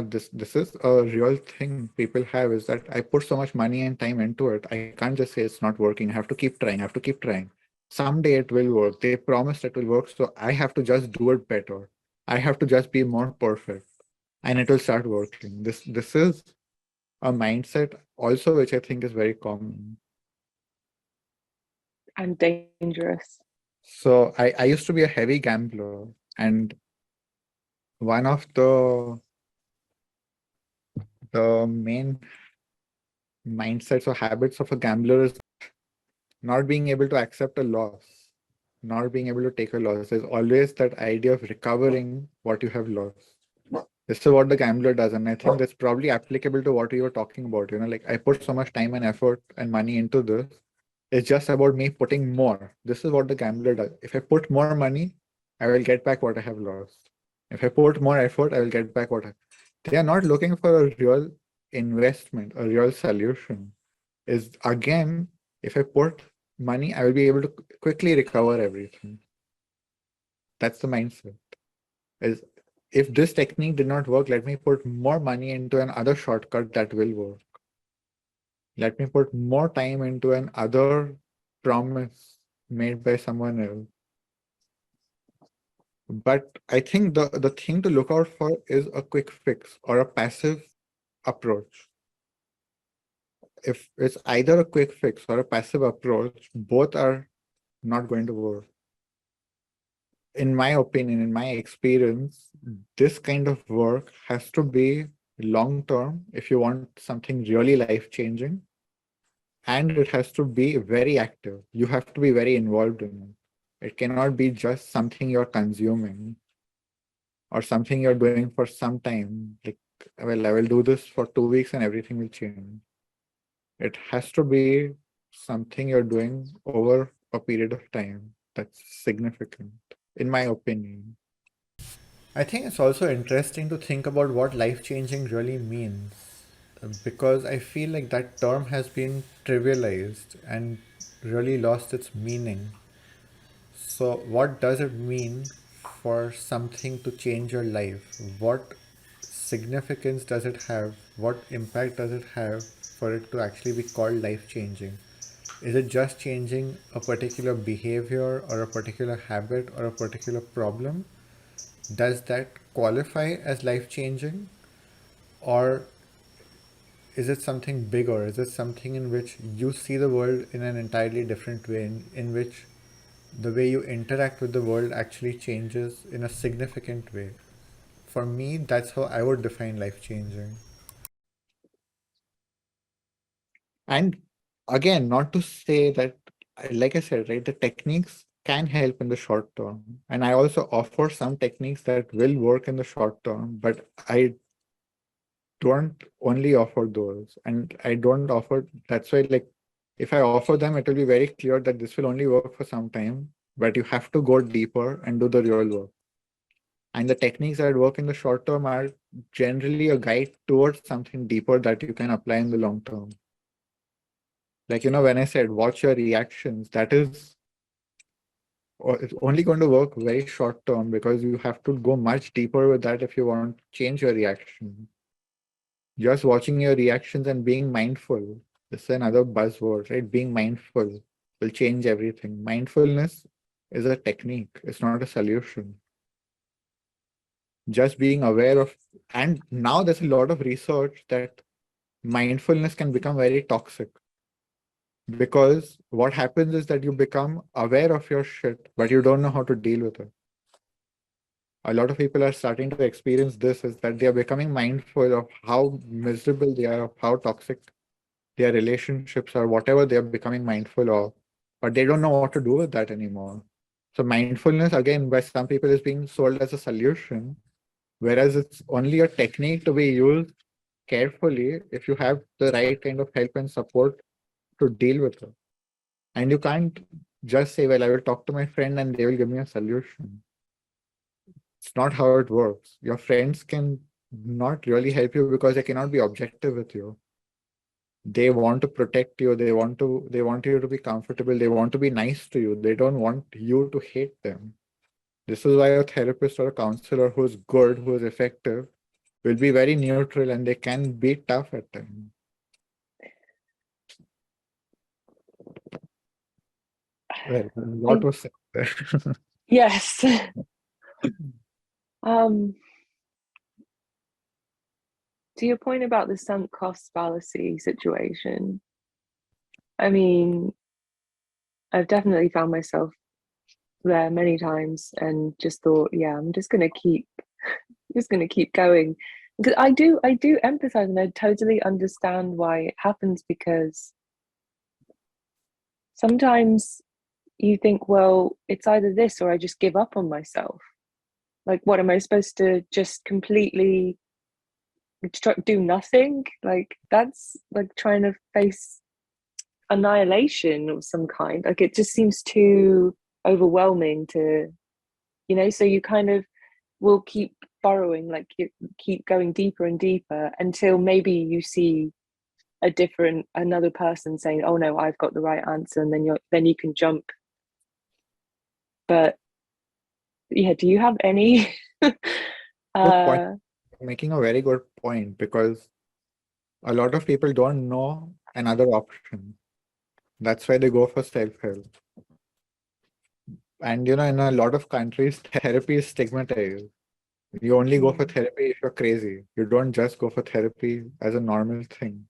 This is a real thing people have, is that I put so much money and time into it. I can't just say it's not working. I have to keep trying. I have to keep trying. Someday it will work. They promised it will work. So I have to just do it better. I have to just be more perfect, and it will start working. This is a mindset also, which I think is very common. And dangerous. So I used to be a heavy gambler, and one of the main mindsets or habits of a gambler is not being able to accept a loss, not being able to take a loss. There's always that idea of recovering what you have lost. This is what the gambler does, and I think that's probably applicable to what you were talking about. Like, I put so much time and effort and money into this. It's just about me putting more. This is what the gambler does. If I put more money, I will get back what I have lost. If I put more effort, I will get back what they are not looking for a real investment, a real solution. Is again, if I put money, I will be able to quickly recover everything. That's the mindset. Is if this technique did not work, let me put more money into another shortcut that will work. Let me put more time into another promise made by someone else. But I think the thing to look out for is a quick fix or a passive approach. If it's either a quick fix or a passive approach, both are not going to work. In my opinion, in my experience, this kind of work has to be long-term if you want something really life-changing. And it has to be very active. You have to be very involved in it. It cannot be just something you're consuming or something you're doing for some time. Like, well, I will do this for 2 weeks and everything will change. It has to be something you're doing over a period of time that's significant, in my opinion. I think it's also interesting to think about what life-changing really means, because I feel like that term has been trivialized and really lost its meaning. So, what does it mean for something to change your life? What significance does it have? What impact does it have for it to actually be called life changing? Is it just changing a particular behavior or a particular habit or a particular problem? Does that qualify as life changing? Or is it something bigger? Is it something in which you see the world in an entirely different way, in which the way you interact with the world actually changes in a significant way? For me, that's how I would define life changing. And again, not to say that, like I said, right, the techniques can help in the short term. And I also offer some techniques that will work in the short term, but I don't only offer those, and I don't offer. That's why, like, if I offer them, it will be very clear that this will only work for some time, but you have to go deeper and do the real work. And the techniques that work in the short term are generally a guide towards something deeper that you can apply in the long term. Like, when I said watch your reactions, that is it's only going to work very short term, because you have to go much deeper with that if you want to change your reaction. Just watching your reactions and being mindful. This is another buzzword, right? Being mindful will change everything. Mindfulness is a technique, it's not a solution. Just being aware of, and now there's a lot of research that mindfulness can become very toxic, because what happens is that you become aware of your shit, but you don't know how to deal with it. A lot of people are starting to experience this, is that they are becoming mindful of how miserable they are, of how toxic their relationships are, whatever they're becoming mindful of, but they don't know what to do with that anymore. So mindfulness, again, by some people is being sold as a solution, whereas it's only a technique to be used carefully if you have the right kind of help and support to deal with it. And you can't just say, well, I will talk to my friend and they will give me a solution. It's not how it works. Your friends can not really help you because they cannot be objective with you. They want to protect you, they want you to be comfortable, they want to be nice to you, they don't want you to hate them. This is why a therapist or a counselor who's good, who's effective, will be very neutral, and they can be tough at times. Well, what was said there? Yes. To your point about the sunk cost fallacy situation, I mean, I've definitely found myself there many times and just thought, yeah, I'm just gonna keep going. Because I do empathize, and I totally understand why it happens, because sometimes you think, well, it's either this or I just give up on myself. Like, what am I supposed to just completely do nothing? Like, that's like trying to face annihilation of some kind. Like, it just seems too overwhelming to, so you kind of will keep burrowing, like you keep going deeper and deeper until maybe you see another person saying, oh no, I've got the right answer, and then you can jump. But yeah, do you have any Good point. Making a very good point, because a lot of people don't know another option. That's why they go for self-help. And in a lot of countries, therapy is stigmatized. You only go for therapy if you're crazy. You don't just go for therapy as a normal thing.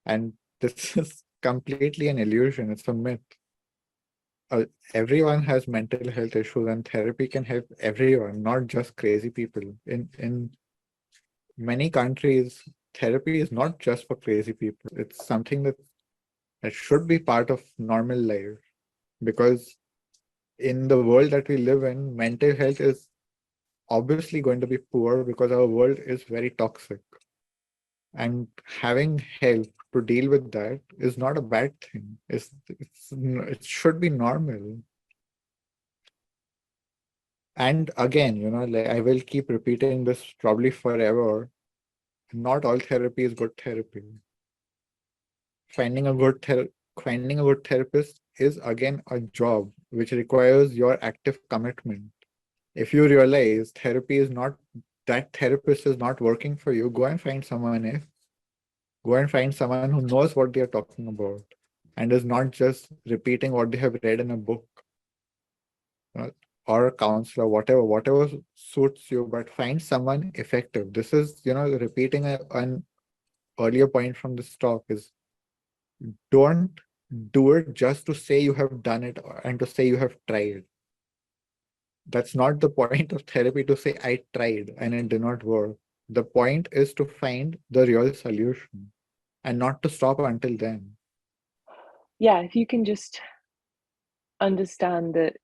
And this is completely an illusion. It's a myth. Everyone has mental health issues, and therapy can help everyone, not just crazy people. In many countries, therapy is not just for crazy people. It's something that should be part of normal life, because in the world that we live in, mental health is obviously going to be poor because our world is very toxic. And having help to deal with that is not a bad thing. It should be normal. And again, like, I will keep repeating this probably forever. Not all therapy is good therapy. Finding a good therapist is again a job which requires your active commitment. If you realize that therapist is not working for you, go and find someone else. Go and find someone who knows what they are talking about and is not just repeating what they have read in a book, uh, or a counselor, whatever suits you, but find someone effective. This is, repeating an earlier point from this talk, is don't do it just to say you have done it and to say you have tried. That's not the point of therapy, to say I tried and it did not work. The point is to find the real solution and not to stop until then. Yeah, if you can just understand that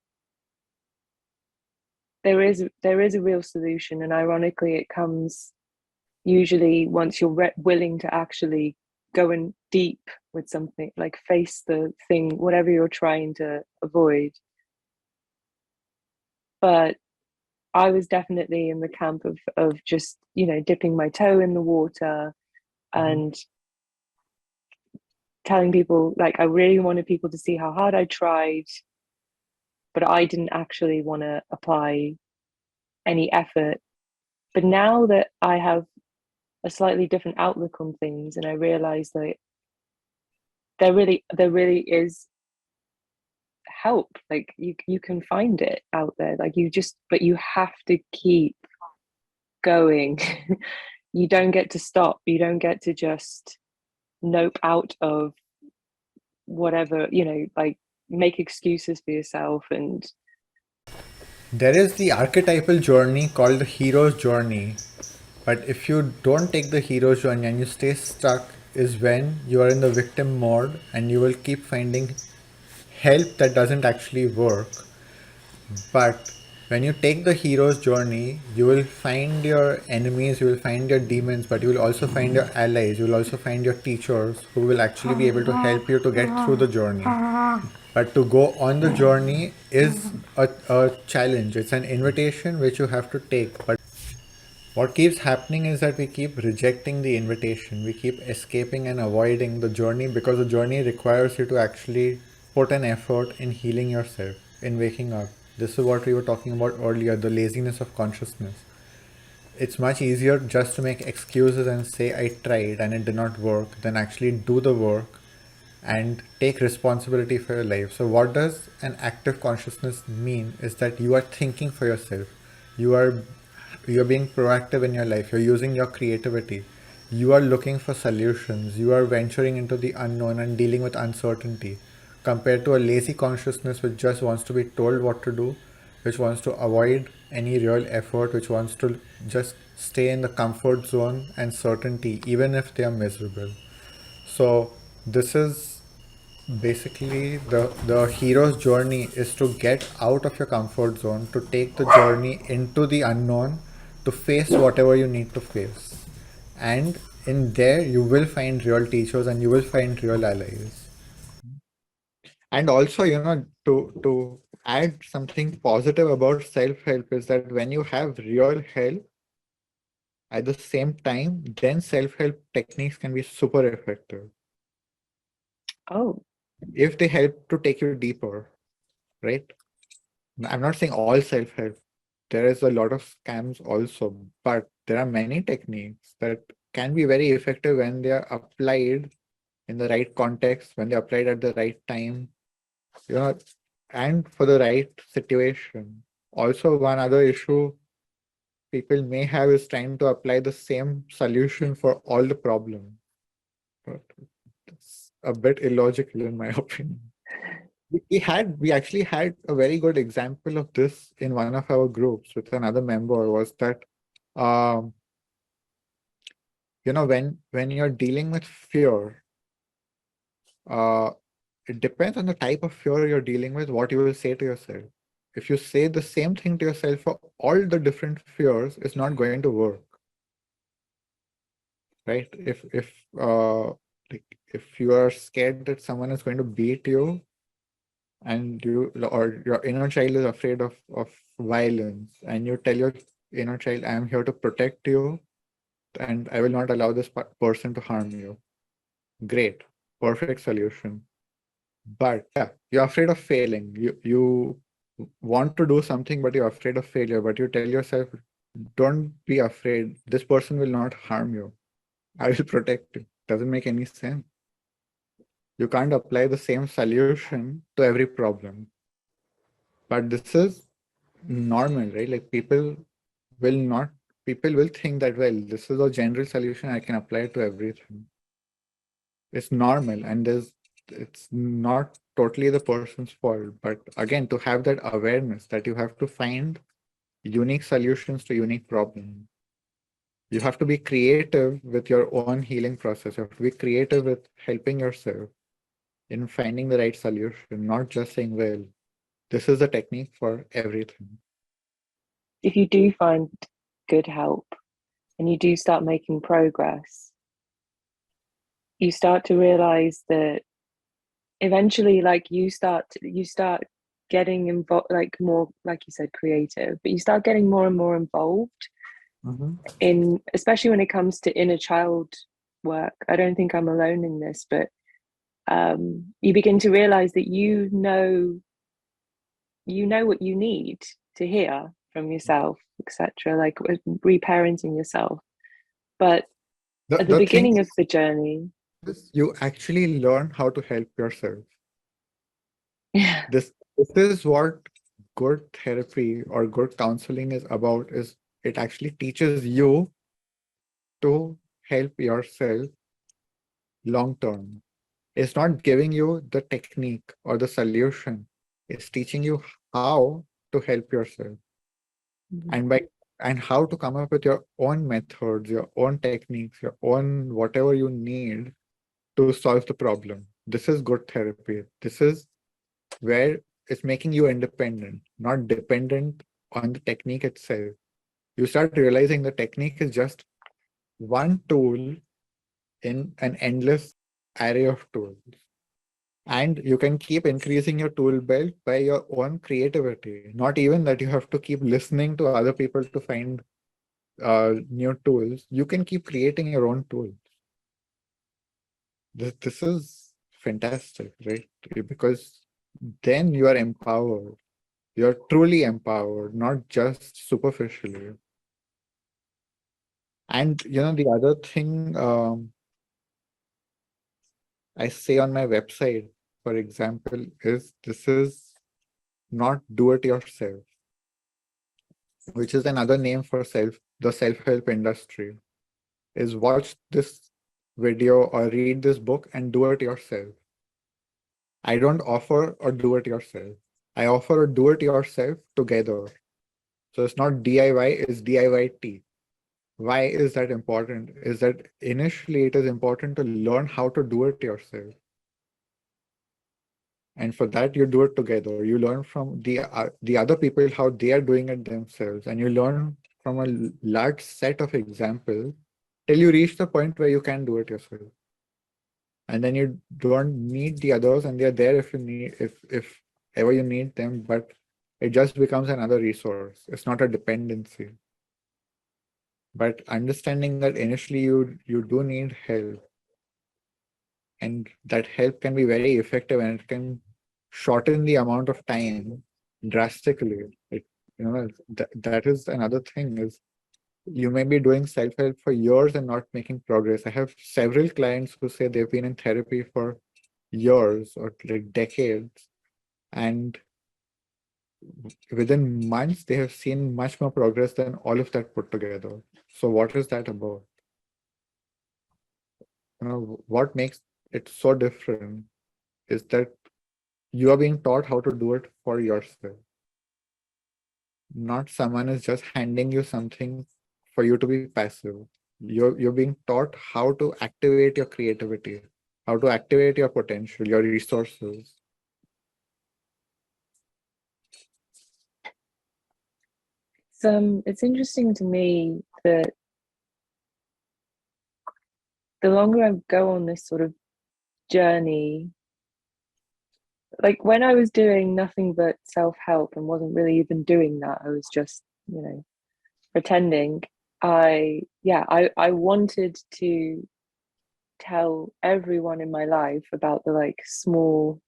there is a real solution, and ironically it comes usually once you're willing to actually go in deep with something, like face the thing, whatever you're trying to avoid. But I was definitely in the camp of just, dipping my toe in the water and telling people, like, I really wanted people to see how hard I tried, but I didn't actually want to apply any effort. But now that I have a slightly different outlook on things, and I realize that there really is help. Like, you can find it out there. Like, but you have to keep going. You don't get to stop. You don't get to just nope out of whatever, like, make excuses for yourself. And There is the archetypal journey called the hero's journey. But if you don't take the hero's journey and you stay stuck, is when you are in the victim mode and you will keep finding help that doesn't actually work. But when you take the hero's journey, you will find your enemies, you will find your demons, but you will also find your allies, you will also find your teachers who will actually be able to help you to get through the journey. But to go on the journey is a challenge. It's an invitation which you have to take. But what keeps happening is that we keep rejecting the invitation. We keep escaping and avoiding the journey because the journey requires you to actually put an effort in healing yourself, in waking up. This is what we were talking about earlier, the laziness of consciousness. It's much easier just to make excuses and say I tried and it did not work than actually do the work and take responsibility for your life. So what does an active consciousness mean is that you are thinking for yourself. You are being proactive in your life. You're using your creativity. You are looking for solutions. You are venturing into the unknown and dealing with uncertainty compared to a lazy consciousness which just wants to be told what to do, which wants to avoid any real effort, which wants to just stay in the comfort zone and certainty even if they are miserable. So this is basically the hero's journey is to get out of your comfort zone, to take the journey into the unknown, to face whatever you need to face. And in there you will find real teachers and you will find real allies. And also, to add something positive about self-help is that when you have real help at the same time, then self-help techniques can be super effective oh, if they help to take you deeper, right? I'm not saying all self-help. There is a lot of scams also, but there are many techniques that can be very effective when they are applied in the right context, when they're applied at the right time, you know, and for the right situation. Also, one other issue people may have is trying to apply the same solution for all the problems. But it's a bit illogical in my opinion. We actually had a very good example of this in one of our groups with another member was that um when you're dealing with fear, uh it depends on the type of fear you're dealing with, what you will say to yourself. If you say the same thing to yourself for all the different fears, it's not going to work, right? If you are scared that someone is going to beat you, and your inner child is afraid of violence, and you tell your inner child, I am here to protect you and I will not allow this person to harm you. Great, perfect solution. But yeah, you're afraid of failing. You want to do something, but you're afraid of failure. But you tell yourself, don't be afraid. This person will not harm you. I will protect you. Doesn't make any sense. You can't apply the same solution to every problem. But this is normal, right? Like will not, people will think that, well, this is a general solution. I can apply it to everything. It's normal, and it's not totally the person's fault. But again, to have that awareness that you have to find unique solutions to unique problems. You have to be creative with your own healing process. You have to be creative with helping yourself in finding the right solution, not just saying, well, this is the technique for everything. if you do find good help and you do start making progress, you start to realize that eventually, like, you start getting involved, like, more, like you said, creative, but you start getting more and more involved in, especially when it comes to inner child work. I don't think I'm alone in this, but you begin to realize that you know what you need to hear from yourself, etc., like reparenting yourself. But at the The thing beginning of the journey, is, you actually learn how to help yourself. yeah, This is what good therapy or good counseling is about, is it actually teaches you to help yourself long term. It's not giving you the technique or the solution. It's teaching you how to help yourself, and by and how to come up with your own methods, your own techniques, your own whatever you need to solve the problem. This is good therapy. This is where it's making you independent, not dependent on the technique itself. You start realizing the technique is just one tool in an endless array of tools. And you can keep increasing your tool belt by your own creativity. Not even that you have to keep listening to other people to find new tools. You can keep creating your own tools. This is fantastic, right? Because then you are empowered. You're truly empowered, not just superficially. And the other thing I say on my website, for example, is this is not do it yourself, which is another name for the self-help industry, is watch this video or read this book and do it yourself. I don't offer a do it yourself. I offer a do it yourself together. So it's not DIY, it's DIYT. Why is that important? Is that initially it is important to learn how to do it yourself. And for that, you do it together. You learn from the other people how they are doing it themselves, and you learn from a large set of examples till you reach the point where you can do it yourself. And then you don't need the others, and they're there if ever you need them. But it just becomes another resource. It's not a dependency. But understanding that initially you do need help, and that help can be very effective, and it can shorten the amount of time drastically. That is another thing, is you may be doing self-help for years and not making progress. I have several clients who say they've been in therapy for years or like decades, and within months they have seen much more progress than all of that put together. So what is that about? What makes it so different is that you are being taught how to do it for yourself. Not someone is just handing you something for you to be passive. You're being taught how to activate your creativity, how to activate your potential, your resources. it's interesting to me that the longer I go on this sort of journey, like when I was doing nothing but self-help and wasn't really even doing that, I was just, pretending. I wanted to tell everyone in my life about the like small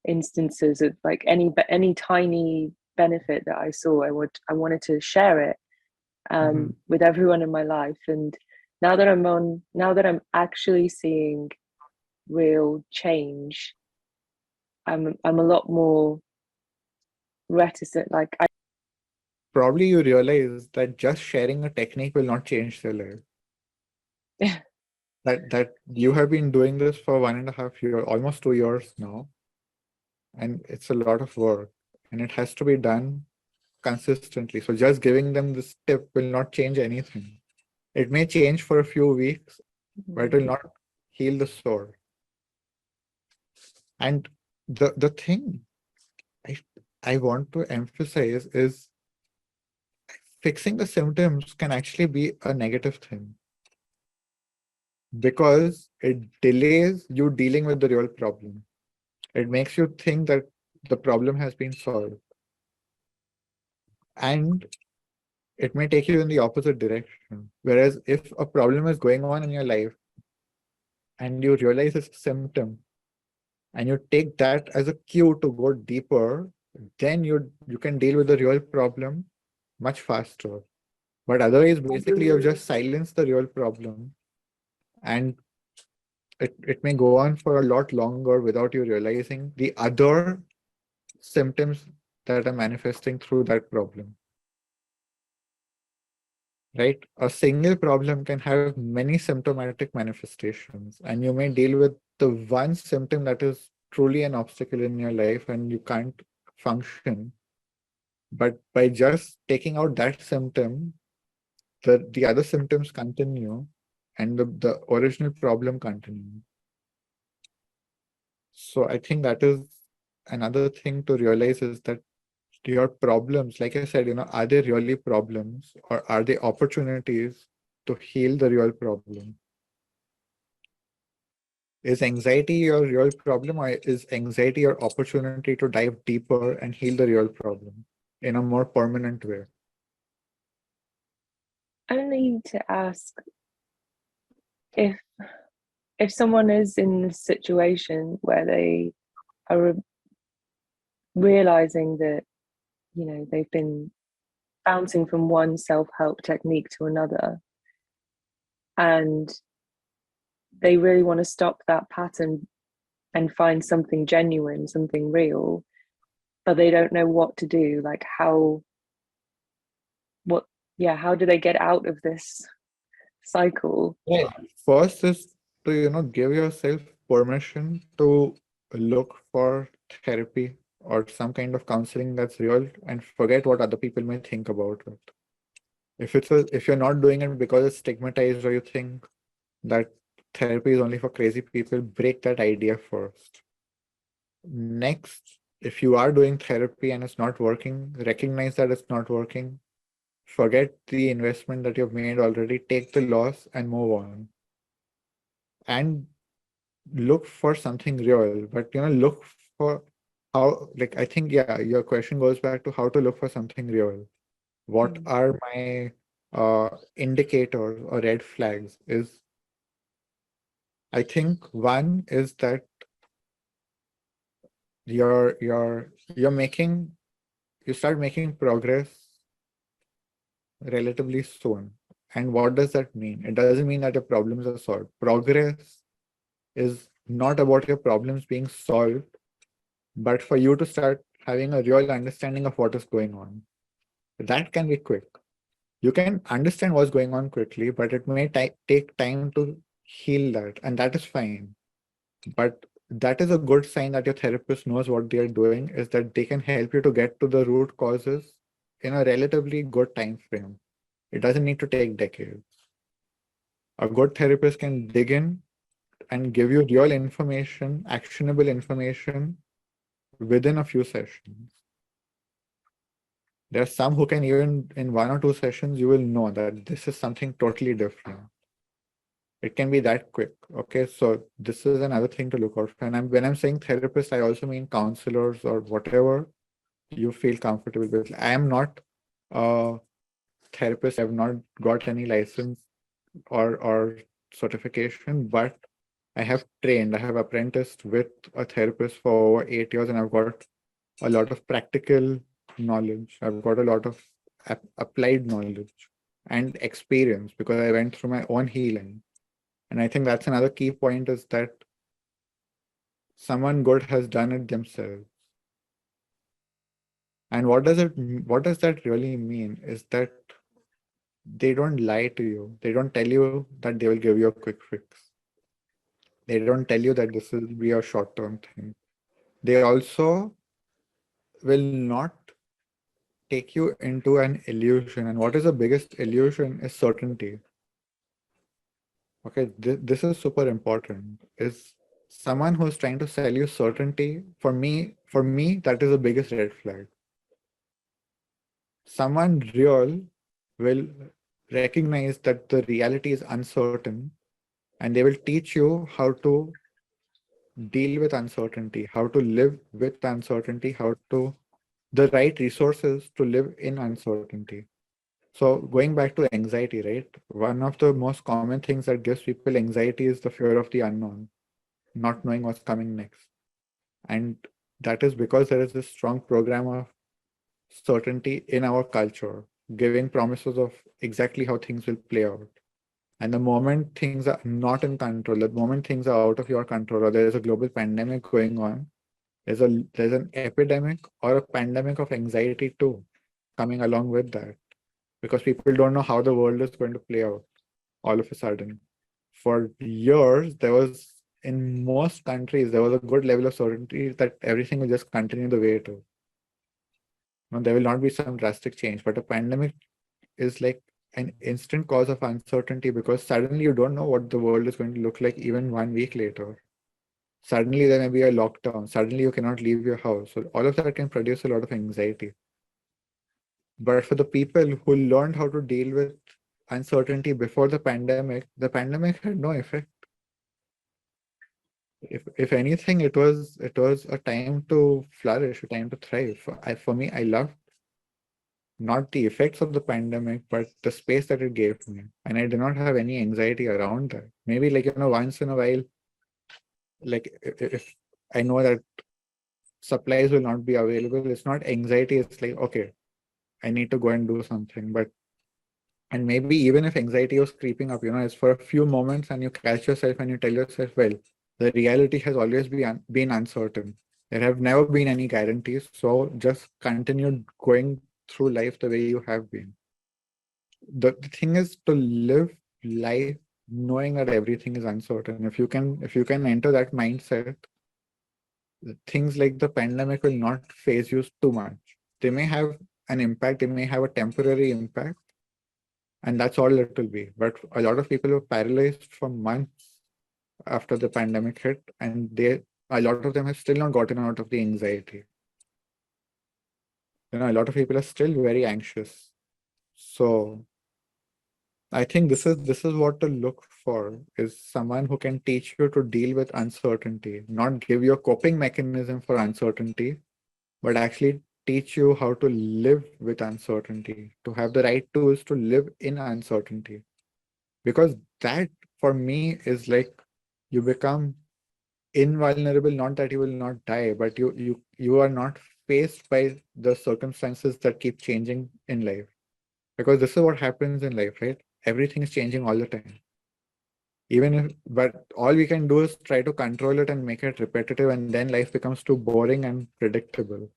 instances of like any tiny benefit that I saw. I wanted to share it with everyone in my life. And now that I'm actually seeing real change, I'm a lot more reticent. Like Probably you realize that just sharing a technique will not change their life. That you have been doing this for 1.5 years, almost 2 years now, and it's a lot of work, and it has to be done consistently. So just giving them this tip will not change anything. It may change for a few weeks, but it will not heal the sore. And the thing I want to emphasize is fixing the symptoms can actually be a negative thing because it delays you dealing with the real problem. It makes you think that the problem has been solved. And it may take you in the opposite direction. Whereas if a problem is going on in your life and you realize it's a symptom and you take that as a cue to go deeper, then you can deal with the real problem much faster. But otherwise, basically, you've just silenced the real problem and it may go on for a lot longer without you realizing the other symptoms that are manifesting through that problem. Right? A single problem can have many symptomatic manifestations, and you may deal with the one symptom that is truly an obstacle in your life and you can't function. But by just taking out that symptom, the other symptoms continue and the original problem continues. So I think that is another thing to realize is that your problems, like I said, are they really problems or are they opportunities to heal the real problem? Is anxiety your real problem or is anxiety your opportunity to dive deeper and heal the real problem in a more permanent way? I need to ask if someone is in this situation where they are realizing that they've been bouncing from one self-help technique to another and they really want to stop that pattern and find something genuine, something real, but they don't know what to do. Like how do they get out of this cycle? Yeah. First is to, give yourself permission to look for therapy or some kind of counseling that's real and forget what other people may think about it. If you're not doing it because it's stigmatized or you think that therapy is only for crazy people, break that idea first. Next, if you are doing therapy and it's not working, recognize that it's not working. Forget the investment that you've made already, take the loss and move on. And look for something real, but look for how, like, I think, yeah, your question goes back to how to look for something real. What are my indicators or red flags is, I think one is that you start making progress relatively soon. And what does that mean? It doesn't mean that your problems are solved. Progress is not about your problems being solved, but for you to start having a real understanding of what is going on. That can be quick. You can understand what's going on quickly, but it may take time to heal that, and that is fine. But that is a good sign that your therapist knows what they are doing, is that they can help you to get to the root causes in a relatively good time frame. It doesn't need to take decades. A good therapist can dig in and give you real information, actionable information within a few sessions. There are some who can even in 1 or 2 sessions, you will know that this is something totally different. It can be that quick. Okay, so this is another thing to look out for. And when I'm saying therapist, I also mean counselors or whatever you feel comfortable with. I am not a therapist. I've not got any license or certification, but I have trained, I have apprenticed with a therapist for over 8 years, and I've got a lot of practical knowledge. I've got a lot of applied knowledge and experience because I went through my own healing. And I think that's another key point, is that someone good has done it themselves. And what does that really mean is that they don't lie to you. They don't tell you that they will give you a quick fix. They don't tell you that this will be a short-term thing. They also will not take you into an illusion. And what is the biggest illusion is certainty. Okay, this is super important. Is someone who's trying to sell you certainty, for me, that is the biggest red flag. Someone real will recognize that the reality is uncertain, and they will teach you how to deal with uncertainty, how to live with uncertainty, how to the right resources to live in uncertainty. So going back to anxiety, right? One of the most common things that gives people anxiety is the fear of the unknown, not knowing what's coming next. And that is because there is this strong program of certainty in our culture, giving promises of exactly how things will play out. And the moment things are not in control, the moment things are out of your control, or there is a global pandemic going on, there's an epidemic or a pandemic of anxiety too coming along with that, because people don't know how the world is going to play out all of a sudden. For years, there was in most countries there was a good level of certainty that everything will just continue the way it is. There will not be some drastic change, but a pandemic is like an instant cause of uncertainty because suddenly you don't know what the world is going to look like even 1 week later. Suddenly there may be a lockdown. Suddenly you cannot leave your house. So all of that can produce a lot of anxiety. But for the people who learned how to deal with uncertainty before the pandemic had no effect. If anything, it was a time to flourish, a time to thrive. For me, I loved not the effects of the pandemic, but the space that it gave me. And I did not have any anxiety around that. Maybe like, once in a while, like if I know that supplies will not be available, it's not anxiety. It's like, okay, I need to go and do something. And maybe even if anxiety was creeping up, it's for a few moments and you catch yourself and you tell yourself, well, the reality has always been uncertain. There have never been any guarantees. So just continue going through life the way you have been. The thing is to live life knowing that everything is uncertain. If you can enter that mindset, things like the pandemic will not phase you too much. They may have an impact, they may have a temporary impact, and that's all it will be. But a lot of people were paralyzed for months after the pandemic hit, and a lot of them have still not gotten out of the anxiety. A lot of people are still very anxious. So I think this is what to look for, is someone who can teach you to deal with uncertainty, not give you a coping mechanism for uncertainty, but actually teach you how to live with uncertainty, to have the right tools to live in uncertainty. Because that for me is like you become invulnerable, not that you will not die, but you are not faced by the circumstances that keep changing in life. Because this is what happens in life, right? Everything is changing all the time. But all we can do is try to control it and make it repetitive, and then life becomes too boring and predictable.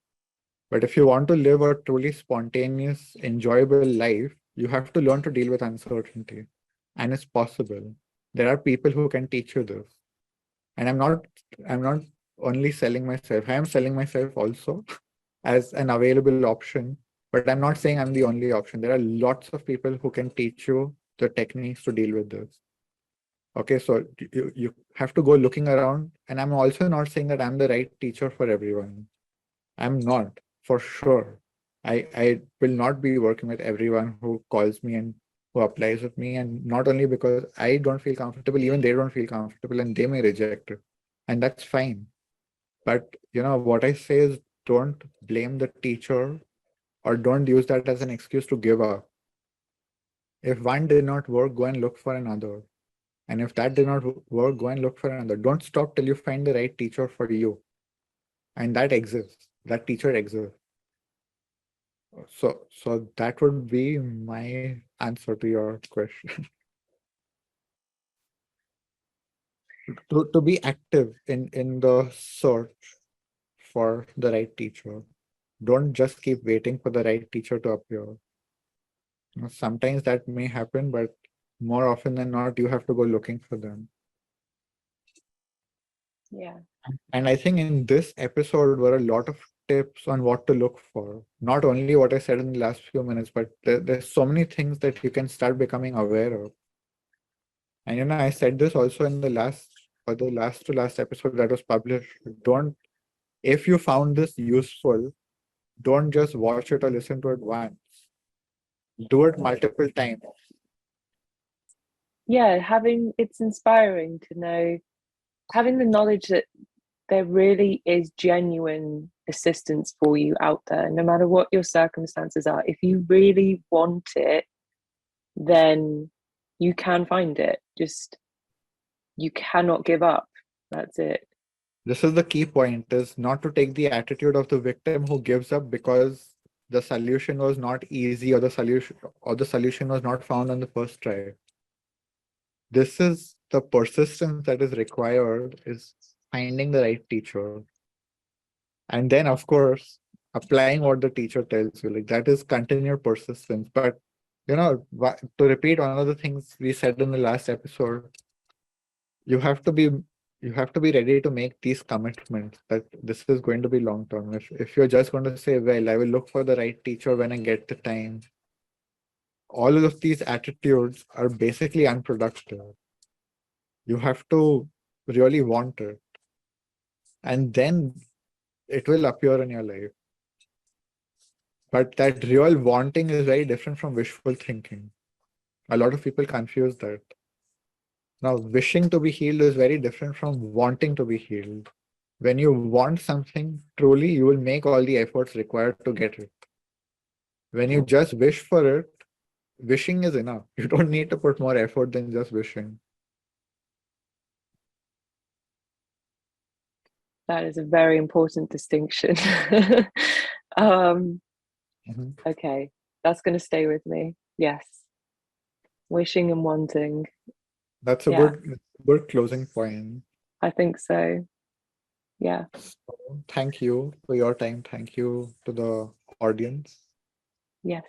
But if you want to live a truly spontaneous, enjoyable life, you have to learn to deal with uncertainty. And it's possible. There are people who can teach you this. And I'm not only selling myself, I am selling myself also as an available option. But I'm not saying I'm the only option. There are lots of people who can teach you the techniques to deal with this. Okay, so you have to go looking around. And I'm also not saying that I'm the right teacher for everyone. I'm not, for sure. I will not be working with everyone who calls me and who applies with me. And not only because I don't feel comfortable, even they don't feel comfortable and they may reject it. And that's fine. But what I say is don't blame the teacher or don't use that as an excuse to give up. If one did not work, go and look for another. And if that did not work, go and look for another. Don't stop till you find the right teacher for you. And that exists. That teacher exists. So that would be my answer to your question. To be active in the search for the right teacher. Don't just keep waiting for the right teacher to appear. Sometimes that may happen, but more often than not, you have to go looking for them. Yeah. And I think in this episode were a lot of tips on what to look for. Not only what I said in the last few minutes, but there's so many things that you can start becoming aware of. And I said this also in the last to last episode that was published. Don't If you found this useful, don't just watch it or listen to it once. do it multiple times. Yeah, it's inspiring to know, having the knowledge that there really is genuine assistance for you out there, no matter what your circumstances are. If you really want it, then you can find it. Just, you cannot give up. That's it. This is the key point, is not to take the attitude of the victim who gives up because the solution was not easy, or the solution was not found on the first try. This is the persistence that is required, is finding the right teacher. And then, of course, applying what the teacher tells you. Like, that is continued persistence. But, to repeat one of the things we said in the last episode, you have to be ready to make these commitments that this is going to be long term. If you're just going to say, well, I will look for the right teacher when I get the time, all of these attitudes are basically unproductive. You have to really want it, and then it will appear in your life. But that real wanting is very different from wishful thinking. A lot of people confuse that. Now, wishing to be healed is very different from wanting to be healed. When you want something truly, you will make all the efforts required to get it. When you just wish for it, wishing is enough. You don't need to put more effort than just wishing. That is a very important distinction. Okay, that's going to stay with me. Yes. Wishing and wanting. That's a good closing point. I think so. Yeah. So, thank you for your time. Thank you to the audience. Yes.